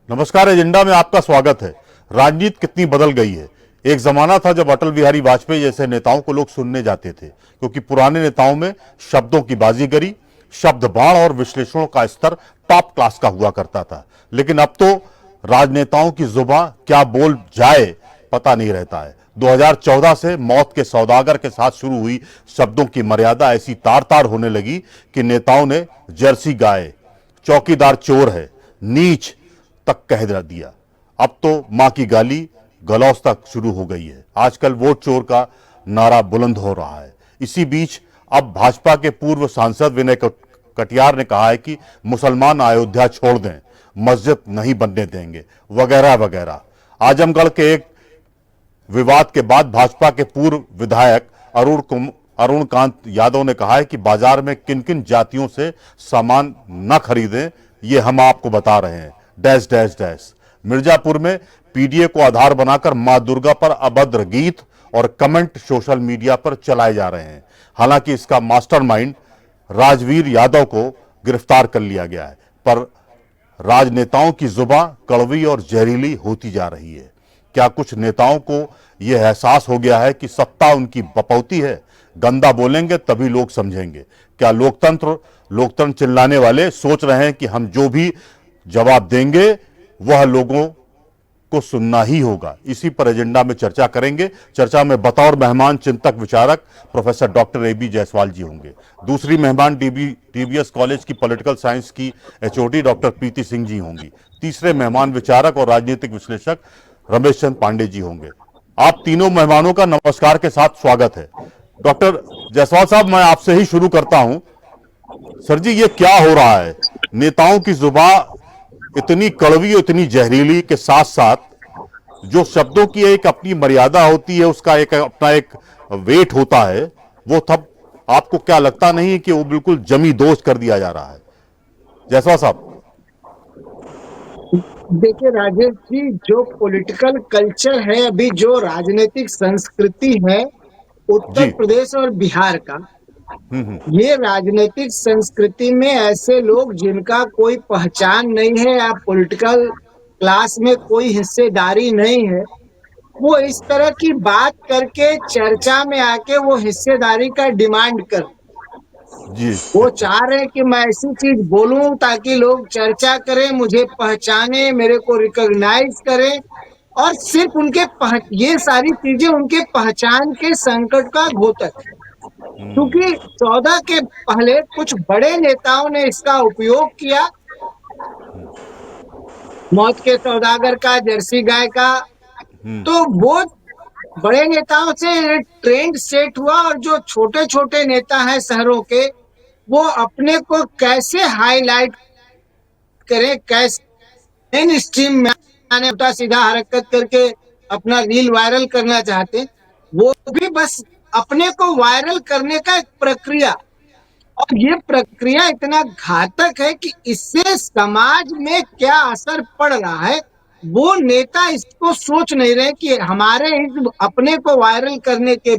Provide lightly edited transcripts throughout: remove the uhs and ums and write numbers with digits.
नमस्कार। एजेंडा में आपका स्वागत है। राजनीति कितनी बदल गई है। एक जमाना था जब अटल बिहारी वाजपेयी जैसे नेताओं को लोग सुनने जाते थे, क्योंकि पुराने नेताओं में शब्दों की बाजीगरी, शब्द बाण और विश्लेषणों का स्तर टॉप क्लास का हुआ करता था। लेकिन अब तो राजनेताओं की जुबां क्या बोल जाए पता नहीं रहता है। 2014 से मौत के सौदागर के साथ शुरू हुई शब्दों की मर्यादा ऐसी तार तार होने लगी कि नेताओं ने जर्सी गाय, चौकीदार चोर है, नीच तक कह दिया। अब तो मां की गाली गलौज तक शुरू हो गई है। आजकल वोट चोर का नारा बुलंद हो रहा है। इसी बीच अब भाजपा के पूर्व सांसद विनय कटियार ने कहा है कि मुसलमान अयोध्या छोड़ दें, मस्जिद नहीं बनने देंगे, वगैरह वगैरह। आजमगढ़ के एक विवाद के बाद भाजपा के पूर्व विधायक अरुण कांत यादव ने कहा है कि बाजार में किन किन जातियों से सामान न खरीदें, ये हम आपको बता रहे हैं। Dash dash dash. मिर्जापुर में पीडीए को आधार बनाकर मां दुर्गा पर अभद्र गीत और कमेंट सोशल मीडिया पर चलाए जा रहे हैं। हालांकि इसका मास्टरमाइंड राजवीर यादव को गिरफ्तार कर लिया गया है, पर राजनेताओं की जुबां कड़वी और जहरीली होती जा रही है। क्या कुछ नेताओं को यह एहसास हो गया है कि सत्ता उनकी बपौती है? गंदा बोलेंगे तभी लोग समझेंगे। क्या लोकतंत्र चिल्लाने वाले सोच रहे हैं कि हम जो भी जवाब देंगे वह लोगों को सुनना ही होगा? इसी पर एजेंडा में चर्चा करेंगे। चर्चा में बतौर मेहमान चिंतक विचारक professor doctor A B Jaiswal ji होंगे। दूसरी मेहमान डीबीएस कॉलेज की पॉलिटिकल साइंस की एचओडी डॉक्टर प्रीति सिंह जी होंगी। तीसरे मेहमान विचारक और राजनीतिक विश्लेषक रमेश चंद्र पांडे जी होंगे। आप तीनों मेहमानों का नमस्कार के साथ स्वागत है। डॉक्टर जायसवाल साहब, मैं आपसे ही शुरू करता हूं। सर जी, ये क्या हो रहा है? नेताओं की जुबान इतनी कड़वी और इतनी जहरीली के साथ साथ जो शब्दों की एक अपनी मर्यादा होती है, उसका एक अपना एक वेट होता है, वो तब आपको क्या लगता नहीं है कि वो बिल्कुल जमी दोष कर दिया जा रहा है? जायसवाल साहब। देखिए राजेश जी, जो पॉलिटिकल कल्चर है, अभी जो राजनीतिक संस्कृति है उत्तर प्रदेश और बिहार का, ये राजनीतिक संस्कृति में ऐसे लोग जिनका कोई पहचान नहीं है या पॉलिटिकल क्लास में कोई हिस्सेदारी नहीं है, वो इस तरह की बात करके चर्चा में आके वो हिस्सेदारी का डिमांड कर जी। वो चाह रहे हैं कि मैं ऐसी चीज बोलूं ताकि लोग चर्चा करें, मुझे पहचाने, मेरे को रिकॉग्नाइज करें, और सिर्फ ये सारी चीजें उनके पहचान के संकट का घोतक है। क्योंकि 14 के पहले कुछ बड़े नेताओं ने इसका उपयोग किया, मौत के सौदागर का, जर्सी गाय का, तो वो बड़े नेताओं से ट्रेंड सेट हुआ। और जो छोटे छोटे नेता हैं शहरों के, वो अपने को कैसे हाईलाइट करें, कैसे मेन स्ट्रीम में आने, उल्टा सीधा हरकत करके अपना रील वायरल करना चाहते, वो भी बस अपने को वायरल करने का एक प्रक्रिया। और ये प्रक्रिया इतना घातक है कि इससे समाज में क्या असर पड़ रहा है, वो नेता इसको सोच नहीं रहे कि हमारे इस अपने को वायरल करने के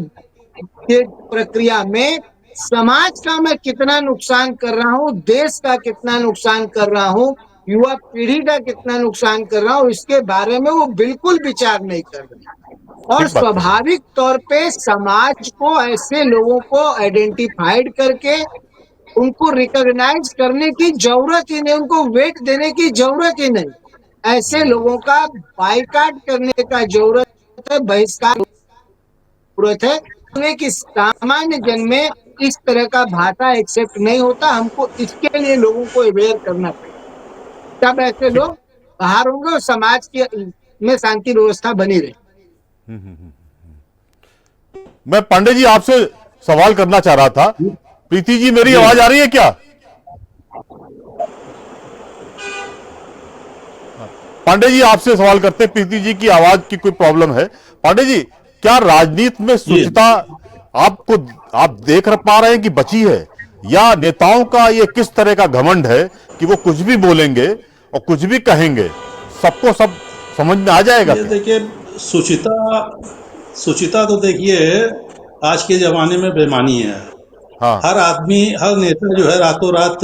प्रक्रिया में समाज का मैं कितना नुकसान कर रहा हूँ, देश का कितना नुकसान कर रहा हूँ, युवा पीढ़ी का कितना नुकसान कर रहा हूँ, इसके बारे में वो बिल्कुल विचार नहीं कर रहे। और स्वाभाविक तौर पे समाज को ऐसे लोगों को आइडेंटिफाइड करके उनको रिकॉग्नाइज करने की जरूरत ही नहीं, उनको वेट देने की जरूरत ही नहीं। ऐसे लोगों का बाइकाट करने का जरूरत है, बहिष्कार जरूरत है कि सामान्य जन में इस तरह का भाषा एक्सेप्ट नहीं होता। हमको इसके लिए लोगों को अवेयर करना पड़ेगा, तब ऐसे लोग बाहर होंगे और समाज के में शांति व्यवस्था बनी रहे। मैं पांडे जी आपसे सवाल करना चाह रहा था। प्रीति जी, मेरी आवाज आ रही है क्या? पांडे जी आपसे सवाल करते हैं। प्रीति जी की आवाज की कोई प्रॉब्लम है? पांडे जी, क्या राजनीति में शुचिता आप देख पा रहे हैं कि बची है, या नेताओं का ये किस तरह का घमंड है कि वो कुछ भी बोलेंगे और कुछ भी कहेंगे, सबको सब समझ में आ जाएगा? देखिए, सुचिता तो देखिए आज के जमाने में बेमानी है। हाँ। हर आदमी, हर नेता जो है रातों रात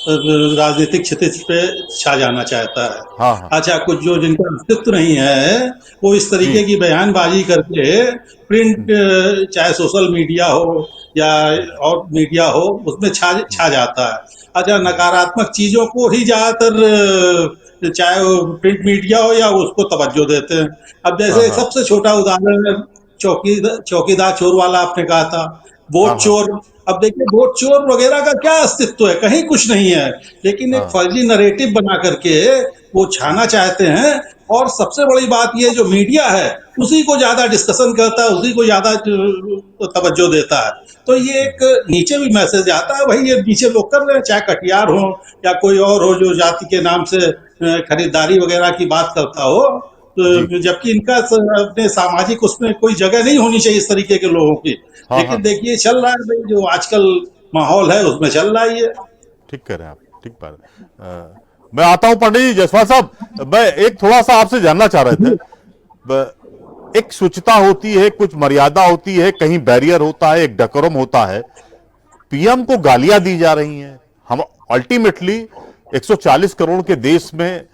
राजनीतिक क्षितिज पे छा जाना चाहता है। हाँ हाँ। अच्छा, कुछ जो जिनका अस्तित्व नहीं है वो इस तरीके जी। की बयानबाजी करके प्रिंट, चाहे सोशल मीडिया हो या और मीडिया हो, उसमें छा छा जाता है। अच्छा, नकारात्मक चीजों को ही ज्यादातर, चाहे वो प्रिंट मीडिया हो या उसको तवज्जो देते हैं। अब हाँ जैसे हाँ। सबसे छोटा उदाहरण, चौकीदार चोर वाला आपने कहा था, हाँ वोट हाँ। चोर। अब देखिए, वोट चोर वगैरह का क्या अस्तित्व है, कहीं कुछ नहीं है, लेकिन एक हाँ। फर्जी नरेटिव बना करके वो छाना चाहते हैं। और सबसे बड़ी बात ये, जो मीडिया है उसी को ज्यादा डिस्कशन करता है, उसी को ज्यादा तवज्जो देता है। तो ये एक नीचे भी मैसेज आता है, भाई ये नीचे लोग कर रहे हैं, चाहे कटियार हो या कोई और हो जो जाति के नाम से खरीदारी वगैरह की बात करता हो, जी। तो जबकि इनका अपने सामाजिक उसमें कोई जगह नहीं होनी चाहिए इस तरीके के लोगों की। हाँ हाँ। लेकिन देखिए चल रहा है भाई, जो आजकल माहौल है उसमें चल रहा ही है। ठीक कह रहे हैं आप, ठीक कह रहे हैं। मैं आता हूं पंडित जी जसपाल साहब, मैं एक थोड़ा सा आपसे जानना चाह रहे थे। एक शुचिता होती है, कुछ मर्यादा होती है, कहीं बैरियर होता है, एक डेकोरम होता है। पीएम को गालियां दी जा रही हैं। हम अल्टीमेटली 140 करोड़ के देश में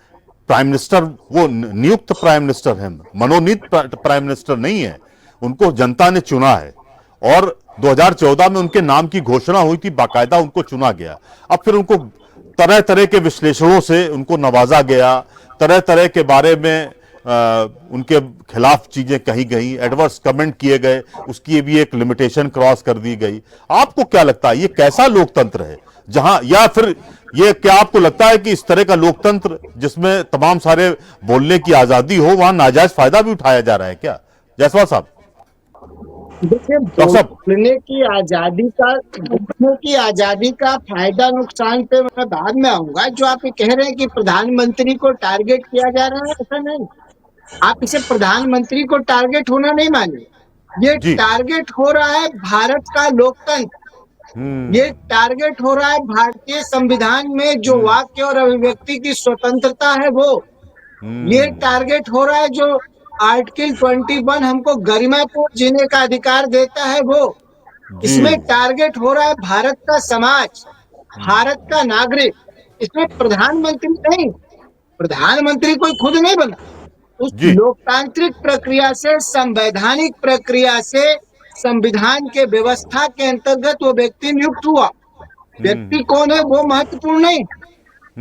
प्राइम मिनिस्टर वो नियुक्त प्राइम मिनिस्टर हैं, मनोनीत प्राइम मिनिस्टर नहीं है। उनको जनता ने चुना है और 2014 में उनके नाम की घोषणा हुई थी, बाकायदा उनको चुना गया। अब फिर उनको तरह तरह के विश्लेषणों से उनको नवाजा गया, तरह तरह के बारे में उनके खिलाफ चीजें कही गई, एडवर्स कमेंट किए गए, उसकी भी एक लिमिटेशन क्रॉस कर दी गई। आपको क्या लगता है ये कैसा लोकतंत्र है जहां, या फिर ये क्या आपको लगता है कि इस तरह का लोकतंत्र जिसमें तमाम सारे बोलने की आजादी हो, वहां नाजायज फायदा भी उठाया जा रहा है क्या? जायसवाल साहब। देखिए, बोलने की आजादी का फायदा नुकसान पे मैं बाद में आऊंगा। जो आप ये कह रहे हैं कि प्रधानमंत्री को टारगेट किया जा रहा है, ऐसा नहीं। आप इसे प्रधानमंत्री को टारगेट होना नहीं मानिए, ये जी। टारगेट हो रहा है भारत का लोकतंत्र। ये टारगेट हो रहा है भारतीय संविधान में जो वाक्य और अभिव्यक्ति की स्वतंत्रता है वो। ये टारगेट हो रहा है जो आर्टिकल 21 हमको गरिमापूर्ण जीने का अधिकार देता है वो। जी। इसमें टारगेट हो रहा है भारत का समाज, भारत का नागरिक। इसमें प्रधानमंत्री नहीं, प्रधानमंत्री कोई खुद नहीं बना। उस जी। लोकतांत्रिक प्रक्रिया से, संवैधानिक प्रक्रिया से, संविधान के व्यवस्था के अंतर्गत वो व्यक्ति नियुक्त हुआ। व्यक्ति कौन है वो महत्वपूर्ण नहीं।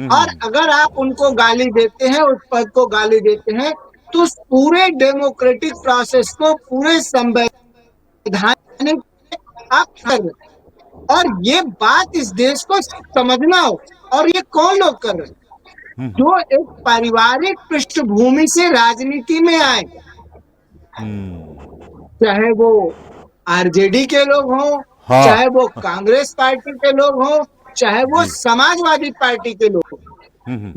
और अगर आप उनको गाली देते हैं, उस पद को गाली देते हैं, तो उस पूरे डेमोक्रेटिक प्रोसेस को, पूरे संवैधानिक आप कर रहे हैं। और ये बात इस देश को समझना हो। और ये कौन लोग कर रहे हैं? जो एक पारिवारिक पृष्ठभूमि से राजनीति में आए, चाहे वो आरजेडी के लोग हों, हाँ। चाहे वो कांग्रेस पार्टी के लोग हों, चाहे वो जी। समाजवादी पार्टी के लोग हों,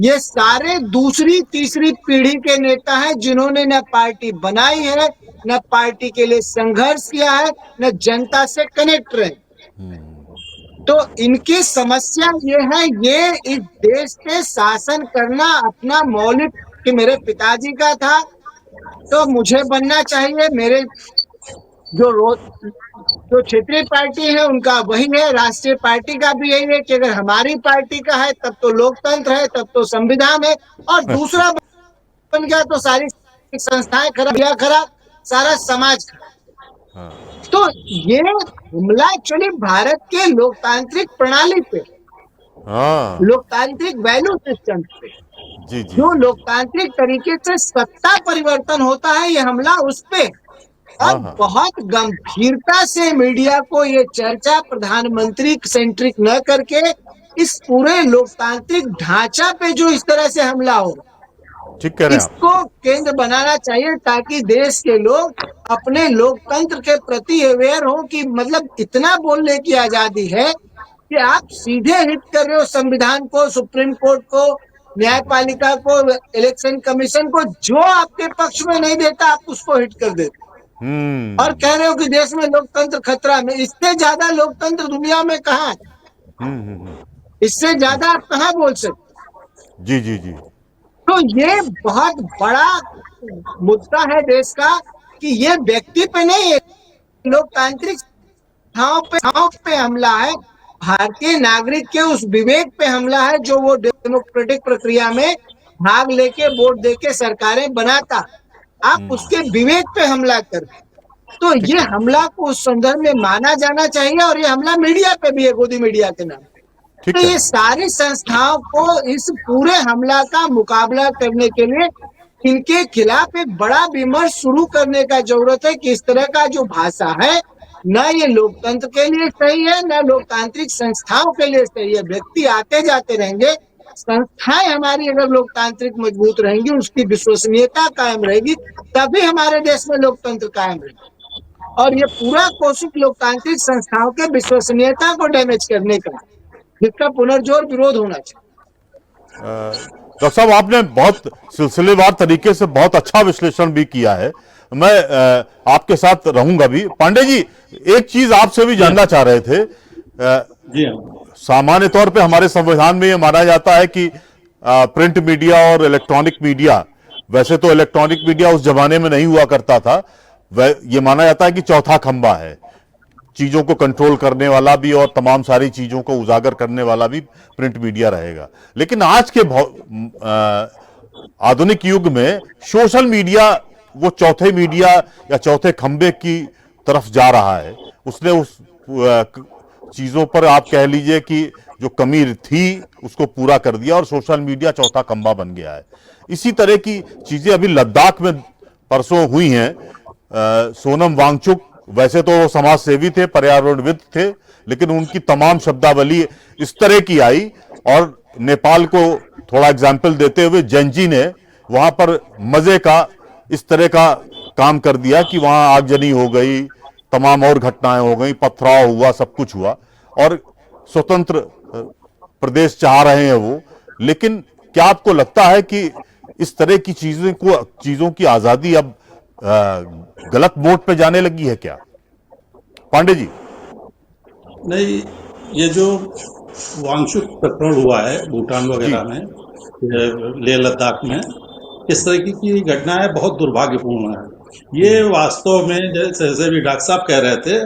ये सारे दूसरी तीसरी पीढ़ी के नेता हैं जिन्होंने न पार्टी बनाई है, न पार्टी के लिए संघर्ष किया है, न जनता से कनेक्ट रहे। तो इनकी समस्या ये है, ये इस देश पे शासन करना अपना मौलिक, कि मेरे पिताजी का था तो मुझे बनना चाहिए, मेरे जो क्षेत्रीय पार्टी है उनका वही है, राष्ट्रीय पार्टी का भी यही है कि अगर हमारी पार्टी का है तब तो लोकतंत्र है, तब तो संविधान है। और दूसरा बन गया तो सारी संस्थाएं खराब, या खराब, सारा समाज खराब। तो ये हमला एक्चुअली भारत के लोकतांत्रिक प्रणाली पे, लोकतांत्रिक वैल्यू सिस्टम पे, जी जी जो जी। लोकतांत्रिक तरीके से सत्ता परिवर्तन होता है, ये हमला उस पे। और बहुत गंभीरता से मीडिया को ये चर्चा प्रधानमंत्री सेंट्रिक न करके इस पूरे लोकतांत्रिक ढांचा पे जो इस तरह से हमला हो, ठीक कह रहे हैं आप। इसको केंद्र बनाना चाहिए, ताकि देश के लोग अपने लोकतंत्र के प्रति अवेयर हो कि मतलब इतना बोलने की आजादी है कि आप सीधे हिट कर रहे हो संविधान को, सुप्रीम कोर्ट को, न्यायपालिका को, इलेक्शन कमीशन को। जो आपके पक्ष में नहीं देता आप उसको हिट कर देते और कह रहे हो कि देश में लोकतंत्र खतरा में। इससे ज्यादा लोकतंत्र दुनिया में कहाँ है? इससे ज्यादा आप कहाँ बोल सकते? जी जी जी। तो ये बहुत बड़ा मुद्दा है देश का कि ये व्यक्ति पे नहीं है, लोकतांत्रिक ठाव पे हमला है। भारतीय नागरिक के उस विवेक पे हमला है जो वो डेमोक्रेटिक प्रक्रिया में भाग लेके वोट देके सरकारें बनाता। आप उसके विवेक पे हमला कर रहे हैं। तो ठीक ये है। हमला को उस संदर्भ में माना जाना चाहिए, और ये हमला मीडिया पे भी है, गोदी मीडिया के नाम पे। तो ठीक है। ये सारी संस्थाओं को इस पूरे हमला का मुकाबला करने के लिए इनके खिलाफ एक बड़ा विमर्श शुरू करने का जरूरत है कि इस तरह का जो भाषा है, न ये लोकतंत्र के लिए सही है, न लोकतांत्रिक संस्थाओं के लिए सही है। व्यक्ति आते जाते रहेंगे, संस्थाएं हमारी अगर लोकतांत्रिक मजबूत रहेंगी, उसकी विश्वसनीयता कायम रहेगी, तभी हमारे देश में लोकतंत्र कायम रहेगा। और ये पूरा कोशिश लोकतांत्रिक संस्थाओं के विश्वसनीयता को डैमेज करने का, जिसका पुनर्जोर विरोध होना चाहिए। डॉक्टर साहब, आपने बहुत सिलसिलेवार तरीके से बहुत अच्छा विश्लेषण भी किया है। मैं आपके साथ रहूंगा भी। पांडे जी, एक चीज आपसे भी जानना चाह रहे थे। जी हाँ। सामान्य तौर पे हमारे संविधान में यह माना जाता है कि प्रिंट मीडिया और इलेक्ट्रॉनिक मीडिया, वैसे तो इलेक्ट्रॉनिक मीडिया उस जमाने में नहीं हुआ करता था, ये माना जाता है कि चौथा खंबा है, चीजों को कंट्रोल करने वाला भी और तमाम सारी चीजों को उजागर करने वाला भी प्रिंट मीडिया रहेगा। लेकिन आज के आधुनिक युग में सोशल मीडिया वो चौथे मीडिया या चौथे खंबे की तरफ जा रहा है। उसने उस चीजों पर आप कह लीजिए कि जो कमी थी उसको पूरा कर दिया और सोशल मीडिया चौथा खंबा बन गया है। इसी तरह की चीजें अभी लद्दाख में परसों हुई हैं। सोनम वांगचुक वैसे तो वो समाज सेवी थे, पर्यावरणविद थे, लेकिन उनकी तमाम शब्दावली इस तरह की आई। और नेपाल को थोड़ा एग्जाम्पल देते हुए जेनजी ने वहां पर मजे का इस तरह का काम कर दिया कि वहां आगजनी हो गई, तमाम और घटनाएं हो गई, पथराव हुआ, सब कुछ हुआ और स्वतंत्र प्रदेश चाह रहे हैं वो। लेकिन क्या आपको लगता है कि इस तरह की चीजों की आजादी अब गलत मोड पे जाने लगी है क्या, पांडे जी? नहीं, ये जो वांगचुक प्रकरण हुआ है भूटान वगैरह में, लेह लद्दाख में, इस तरह की घटनाएं बहुत दुर्भाग्यपूर्ण है। ये वास्तव में जैसे भी डॉक्टर साहब कह रहे थे,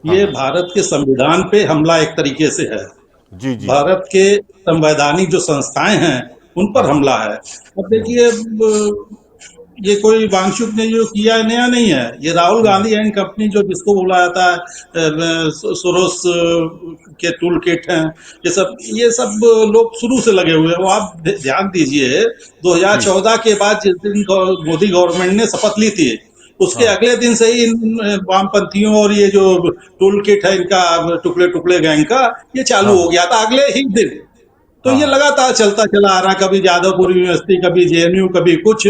ये भारत के संविधान पे हमला एक तरीके से है। जी जी। भारत के संवैधानिक जो संस्थाएं हैं उन पर हमला है। अब देखिए, ये कोई वांगचुक ने जो किया नया नहीं है। ये राहुल गांधी एंड कंपनी, जो जिसको बोला जाता है सोरोस के टूल किट हैं, ये सब लोग शुरू से लगे हुए हैं। वो आप ध्यान दीजिए, 2014 के बाद जिस दिन मोदी गवर्नमेंट ने शपथ ली थी, उसके अगले दिन से ही इन वामपंथियों और ये जो टूल किट है इनका, टुकड़े टुकड़े गैंग का, ये चालू हो गया था अगले ही दिन। तो ये लगातार चलता चला आ रहा, कभी जादवपुर यूनिवर्सिटी, कभी जेएनयू, कभी कुछ।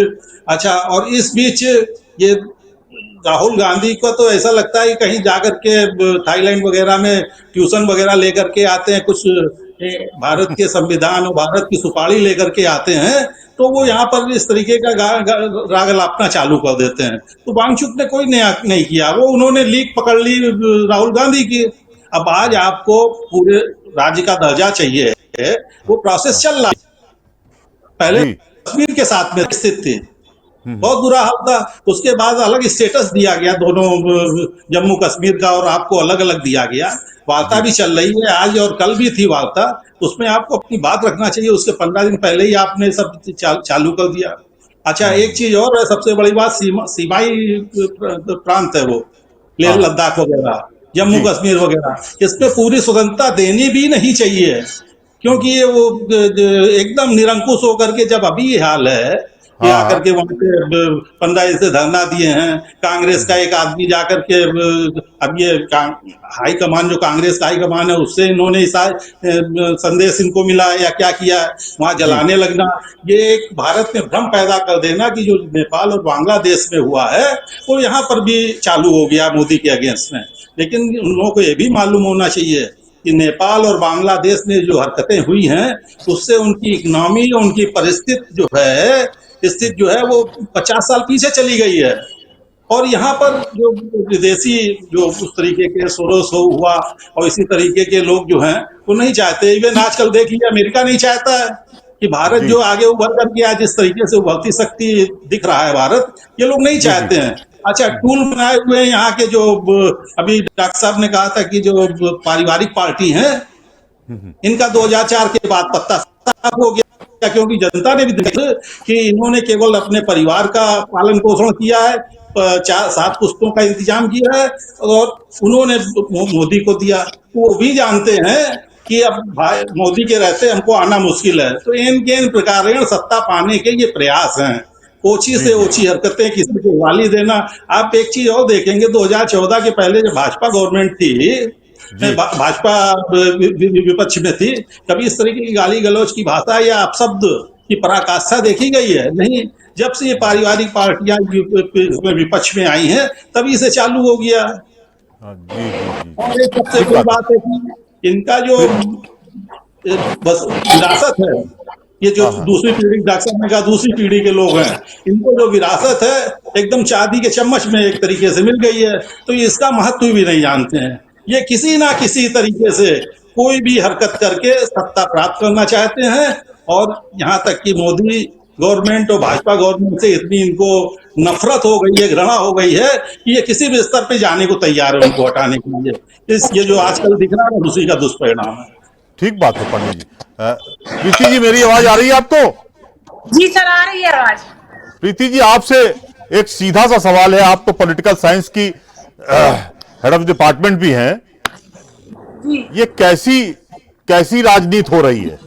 अच्छा, और इस बीच ये राहुल गांधी को तो ऐसा लगता है कि कहीं जाकर के थाईलैंड वगैरह में ट्यूशन वगैरह लेकर के आते हैं, कुछ भारत के संविधान और भारत की सुपारी लेकर के आते हैं, तो वो यहाँ पर इस तरीके का राग लापना चालू कर देते हैं। तो वांगचुक ने कोई नया नहीं किया, वो उन्होंने लीक पकड़ ली राहुल गांधी की। अब आज आपको पूरे राज्य का दर्जा चाहिए, वो प्रोसेस चल रहा है। पहले कश्मीर के साथ में स्थित थी, बहुत बुरा हाल था। उसके बाद अलग स्टेटस दिया गया दोनों, जम्मू कश्मीर का और आपको अलग अलग दिया गया। वार्ता भी चल रही है, आज और कल भी थी वार्ता। उसमें आपको अपनी बात रखना चाहिए, उसके 15 दिन पहले ही आपने सब चालू कर दिया। अच्छा, एक चीज और है, सबसे बड़ी बात, सीमाई प्रांत है वो, लेह लद्दाख वगैरह, जम्मू कश्मीर वगैरह, इस पे पूरी स्वतंत्रता देनी भी नहीं चाहिए। क्योंकि ये वो एकदम निरंकुश होकर के, जब अभी ये हाल है कि आकर के वहां पे 15 से धरना दिए हैं, कांग्रेस का एक आदमी जाकर के, अब ये हाई कमान, जो कांग्रेस का हाई कमान है, उससे इन्होंने संदेश इनको मिला या क्या किया, वहां जलाने लगना, ये एक भारत में भ्रम पैदा कर देना कि जो नेपाल और बांग्लादेश में हुआ है वो यहाँ पर भी चालू हो गया मोदी के अगेंस्ट में। लेकिन उन लोगों को ये भी मालूम होना चाहिए कि नेपाल और बांग्लादेश में जो हरकतें हुई हैं, उससे उनकी इकोनॉमी, उनकी परिस्थिति जो है, स्थिति जो है, वो 50 साल पीछे चली गई है। और यहाँ पर जो विदेशी, जो उस तरीके के सोरोस हुआ और इसी तरीके के लोग जो हैं, वो नहीं चाहते। इवन आजकल देख लीजिए, अमेरिका नहीं चाहता है कि भारत जो आगे उभर करके आज जिस तरीके से उभरती शक्ति दिख रहा है भारत, ये लोग नहीं चाहते हैं। अच्छा, टूल बनाए हुए हैं यहाँ के, जो अभी डॉक्टर साहब ने कहा था कि जो पारिवारिक पार्टी हैं, इनका 2004 के बाद पत्ता साफ हो गया, क्योंकि जनता ने भी देखा कि इन्होंने केवल अपने परिवार का पालन पोषण किया है, 4-7 पुश्तों का इंतजाम किया है और उन्होंने मोदी को दिया। वो भी जानते हैं कि अब भाई मोदी के रहते हमको आना मुश्किल है, तो इन प्रकार सत्ता पाने के ये प्रयास हैं। ओछी से ओछी हरकतें, किसी को गाली देना। आप एक चीज और देखेंगे, 2014 के पहले जब भाजपा गवर्नमेंट थी, भाजपा विपक्ष में थी, कभी इस तरीके की गाली गलौज की भाषा या अपशब्द की पराकाष्ठा देखी गई है? नहीं। जब से ये पारिवारिक पार्टियां विपक्ष में आई हैं, तभी से चालू हो गया। जी जी जी और एक सबसे ठीक बड़ी बात बात है कि इनका जो बस विरासत है, ये जो हाँ हाँ दूसरी पीढ़ी, डॉक्टर साहब ने कहा दूसरी पीढ़ी के लोग हैं, इनको जो विरासत है एकदम चांदी के चम्मच में एक तरीके से मिल गई है, तो ये इसका महत्व भी नहीं जानते हैं। ये किसी ना किसी तरीके से कोई भी हरकत करके सत्ता प्राप्त करना चाहते हैं, और यहाँ तक कि मोदी गवर्नमेंट और भाजपा गवर्नमेंट से इतनी इनको नफरत हो गई है, घृणा हो गई है कि ये किसी भी स्तर पे जाने को तैयार है उनको हटाने के लिए। ये जो आजकल दिख रहा है उसी का दुष्परिणाम है। ठीक बात है पंडित जी। प्रीति जी, मेरी आवाज आ रही है आपको? जी सर, आ रही है आवाज। प्रीति जी, आपसे एक सीधा सा सवाल है। आप तो पॉलिटिकल साइंस की हेड ऑफ डिपार्टमेंट भी हैं। जी ये कैसी कैसी राजनीति हो रही है?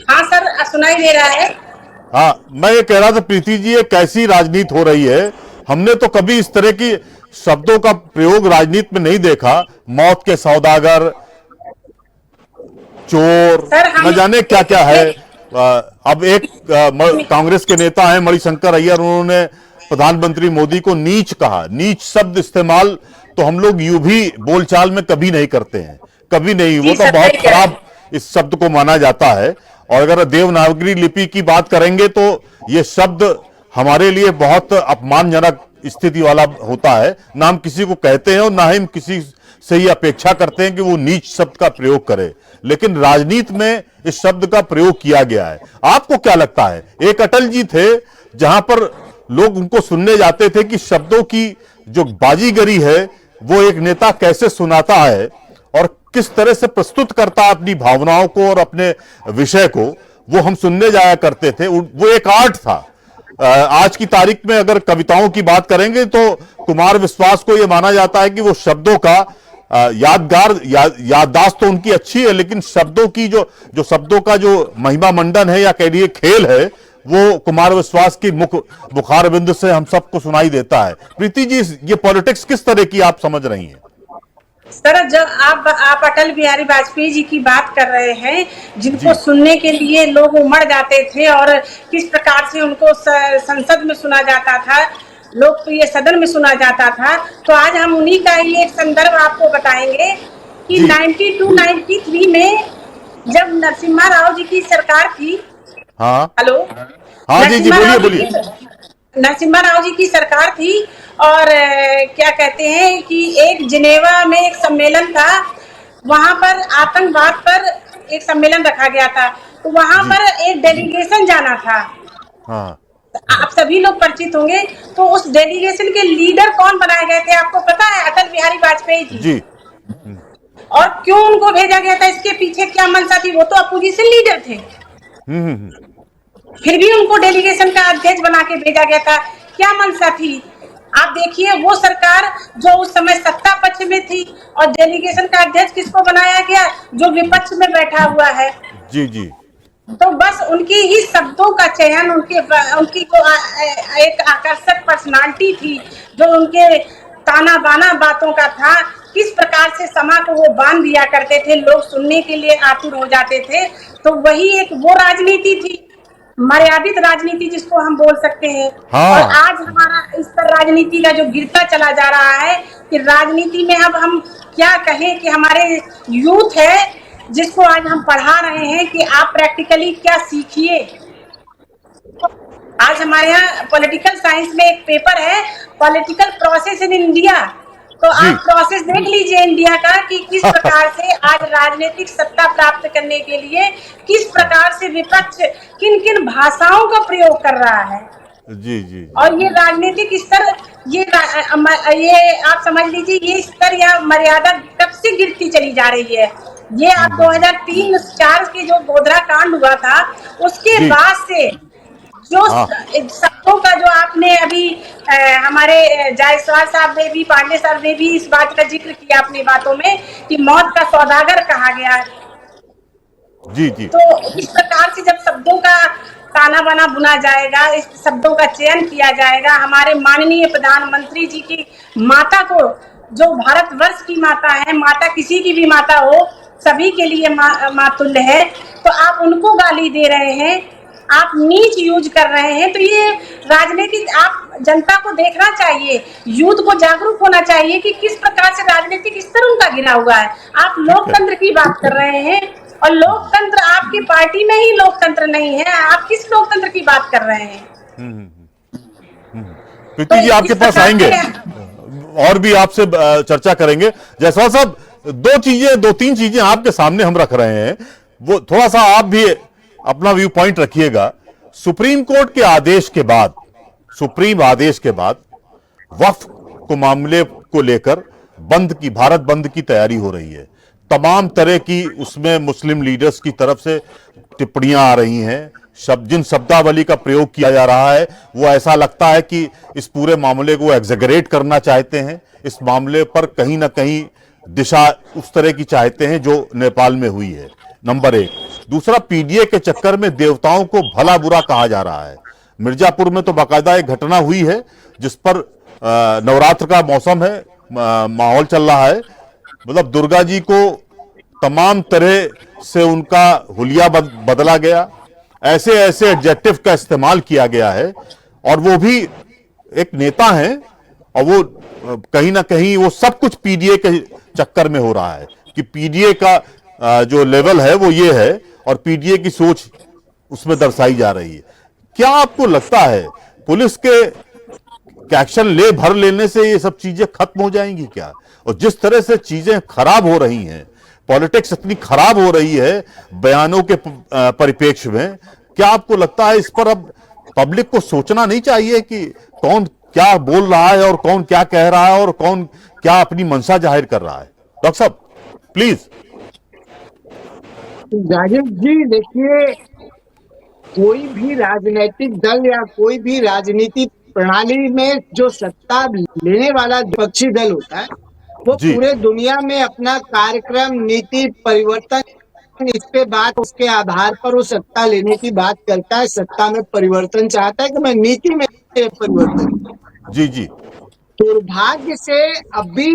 हाँ सर, सुनाई दे रहा है। हाँ, मैं ये कह रहा था प्रीति जी, ये कैसी राजनीति हो रही है? हमने तो कभी इस तरह की शब्दों का प्रयोग राजनीति में नहीं देखा। मौत के सौदागर, चोर, न जाने क्या क्या है। अब एक कांग्रेस के नेता हैं मणिशंकर अय्यर, उन्होंने प्रधानमंत्री मोदी को नीच कहा। नीच शब्द इस्तेमाल तो हम लोग यूं भी बोलचाल में कभी नहीं करते हैं, कभी नहीं। वो तो बहुत खराब इस शब्द को माना जाता है। और अगर देवनागरी लिपि की बात करेंगे तो ये शब्द हमारे लिए बहुत अपमानजनक स्थिति वाला होता है। ना हम किसी को कहते हैं और ना हम किसी से ही अपेक्षा करते हैं कि वो नीच शब्द का प्रयोग करे, लेकिन राजनीति में इस शब्द का प्रयोग किया गया है। आपको क्या लगता है? एक अटल जी थे जहां पर लोग उनको सुनने जाते थे कि शब्दों की जो बाजीगरी है वो एक नेता कैसे सुनाता है और किस तरह से प्रस्तुत करता है अपनी भावनाओं को और अपने विषय को, वो हम सुनने जाया करते थे। वो एक आर्ट था। आज की तारीख में अगर कविताओं की बात करेंगे तो कुमार विश्वास को यह माना जाता है कि वो शब्दों का याददाश्त तो उनकी अच्छी है, लेकिन शब्दों की जो शब्दों का जो महिमा मंडन है या कह लिए खेल है, वो कुमार विश्वास की मुखार बिंदु से हम सबको सुनाई देता है। प्रीति जी, ये पॉलिटिक्स किस तरह की आप समझ रही हैं? सर, जब आप अटल बिहारी वाजपेयी जी की बात कर रहे हैं, जिनको सुनने के लिए लोग उमड़ जाते थे और किस प्रकार से उनको संसद में सुना जाता था, लोकप्रिय सदन में सुना जाता था, तो आज हम उन्हीं का ही एक संदर्भ आपको बताएंगे कि 92-93 में जब नरसिम्हा राव जी की सरकार थी। हाँ हेलो, हाँ जी जी, बोलिए बोलिए। नरसिम्हा राव जी की सरकार थी और क्या कहते हैं कि एक जिनेवा में एक सम्मेलन था, वहां पर आतंकवाद पर एक सम्मेलन रखा गया था, तो वहां पर एक डेलीगेशन जाना था। हाँ, आप सभी लोग परिचित होंगे। तो उस डेलीगेशन के लीडर कौन बनाए गए थे आपको पता है? अटल बिहारी वाजपेयी जी। और क्यों उनको भेजा गया था, इसके पीछे क्या मंशा थी? वो तो अपोजिशन लीडर थे, फिर भी उनको डेलीगेशन का अध्यक्ष बना के भेजा गया था। क्या मंशा थी? आप देखिए, वो सरकार जो उस समय सत्ता पक्ष में थी, और डेलीगेशन का अध्यक्ष किसको बनाया गया? जो विपक्ष में बैठा हुआ है। जी जी। तो बस उनकी ही शब्दों का चयन, उनकी को एक आकर्षक पर्सनालिटी थी, जो उनके ताना बाना बातों का था, किस प्रकार से समा को वो बांध दिया करते थे, लोग सुनने के लिए आतुर हो जाते थे। तो वही एक वो राजनीति थी, मर्यादित राजनीति जिसको हम बोल सकते हैं। हाँ। और आज हमारा इस पर राजनीति का जो गिरता चला जा रहा है कि राजनीति में अब हम क्या कहें कि हमारे यूथ है जिसको आज हम पढ़ा रहे हैं कि आप प्रैक्टिकली क्या सीखिए। आज हमारे यहाँ पॉलिटिकल साइंस में एक पेपर है, पॉलिटिकल प्रोसेस इन इंडिया। तो आप प्रोसेस देख लीजिए इंडिया का कि किस प्रकार से आज राजनीतिक सत्ता प्राप्त करने के लिए किस प्रकार से विपक्ष किन किन भाषाओं का प्रयोग कर रहा है। जी जी जी। और ये राजनीतिक स्तर, ये आप समझ लीजिए, ये स्तर या मर्यादा कब से गिरती चली जा रही है। ये आप 2003-4 के जो गोधरा कांड हुआ था, उसके जी बाद से जो हाँ शब्दों का जो आपने अभी हमारे जायसवाल साहब ने भी, पांडे साहब ने भी इस बात का जिक्र किया अपनी बातों में कि मौत का सौदागर कहा गया। जी जी तो इस प्रकार से जब शब्दों का ताना बाना बुना जाएगा, इस शब्दों का चयन किया जाएगा, हमारे माननीय प्रधानमंत्री जी की माता को, जो भारतवर्ष की माता है, माता किसी की भी माता हो, सभी के लिए मातुल्य है, तो आप उनको गाली दे रहे हैं, आप नीच यूज कर रहे हैं। तो ये राजनीति, आप जनता को देखना चाहिए, यूथ को जागरूक होना चाहिए कि किस प्रकार से राजनीतिक स्तर उनका गिरा हुआ है। आप ठीक है। लोकतंत्र की बात कर रहे हैं, और लोकतंत्र आपकी पार्टी में ही लोकतंत्र नहीं है, आप किस लोकतंत्र की बात कर रहे हैं? तो प्रीति जी आपके इस पास प्रकार आएंगे, से और भी आपसे चर्चा करेंगे। जायसवाल साहब, दो तीन चीजें आपके सामने हम रख रहे हैं, वो थोड़ा सा आप भी अपना व्यू पॉइंट रखिएगा। सुप्रीम कोर्ट के आदेश के बाद, सुप्रीम आदेश के बाद वक्फ को मामले को लेकर भारत बंद की तैयारी हो रही है। तमाम तरह की उसमें मुस्लिम लीडर्स की तरफ से टिप्पणियां आ रही हैं। जिन शब्दावली का प्रयोग किया जा रहा है वो ऐसा लगता है कि इस पूरे मामले को एग्जेगरेट करना चाहते हैं। इस मामले पर कहीं ना कहीं दिशा उस तरह की चाहते हैं जो नेपाल में हुई है, नंबर एक। दूसरा, पीडीए के चक्कर में देवताओं को भला बुरा कहा जा रहा है। मिर्जापुर में तो बाकायदा एक घटना हुई है जिस पर नवरात्र का मौसम है, माहौल चल रहा है, मतलब दुर्गा जी को तमाम तरह से उनका हुलिया बदला गया, ऐसे ऐसे एडजेक्टिव का इस्तेमाल किया गया है, और वो भी एक नेता हैं, और वो कहीं ना कहीं वो सब कुछ पीडीए के चक्कर में हो रहा है कि पीडीए का जो लेवल है वो ये है, और पीडीए की सोच उसमें दर्शाई जा रही है। क्या आपको लगता है पुलिस के एक्शन भर लेने से ये सब चीजें खत्म हो जाएंगी क्या? और जिस तरह से चीजें खराब हो रही हैं, पॉलिटिक्स इतनी खराब हो रही है बयानों के परिप्रेक्ष्य में, क्या आपको लगता है इस पर अब पब्लिक को सोचना नहीं चाहिए कि कौन क्या बोल रहा है और कौन क्या कह रहा है और कौन क्या अपनी मंशा जाहिर कर रहा है? डॉक्टर साहब प्लीज। राजीव जी, देखिए, कोई भी राजनीतिक दल या कोई भी राजनीति प्रणाली में जो सत्ता लेने वाला विपक्षी दल होता है, वो जी पूरे दुनिया में अपना कार्यक्रम, नीति परिवर्तन, इस पे बात, उसके आधार पर वो सत्ता लेने की बात करता है, सत्ता में परिवर्तन चाहता है कि मैं नीति में परिवर्तन। जी जी दुर्भाग्य से अभी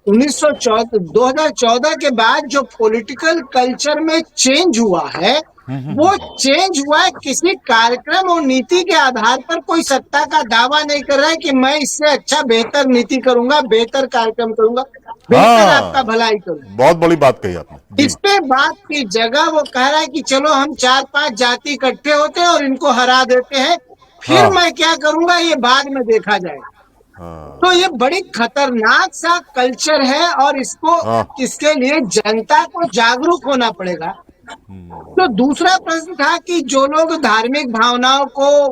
2014 के बाद जो पॉलिटिकल कल्चर में चेंज हुआ है, वो चेंज हुआ है किसी कार्यक्रम और नीति के आधार पर। कोई सत्ता का दावा नहीं कर रहा है कि मैं इससे अच्छा बेहतर नीति करूंगा, बेहतर कार्यक्रम करूंगा, बेहतर आपका हाँ, भलाई करूंगा। बहुत बड़ी बात कही आपने जी। इस पे बात की जगह वो कह रहा है कि चलो हम 4-5 जाति इकट्ठे होते हैं और इनको हरा देते हैं, फिर हाँ मैं क्या करूंगा ये बाद में देखा जाएगा। हाँ तो ये बड़ी खतरनाक सा कल्चर है, और हाँ इसके लिए जनता को जागरूक होना पड़ेगा। तो दूसरा प्रश्न था कि जो लोग धार्मिक भावनाओं को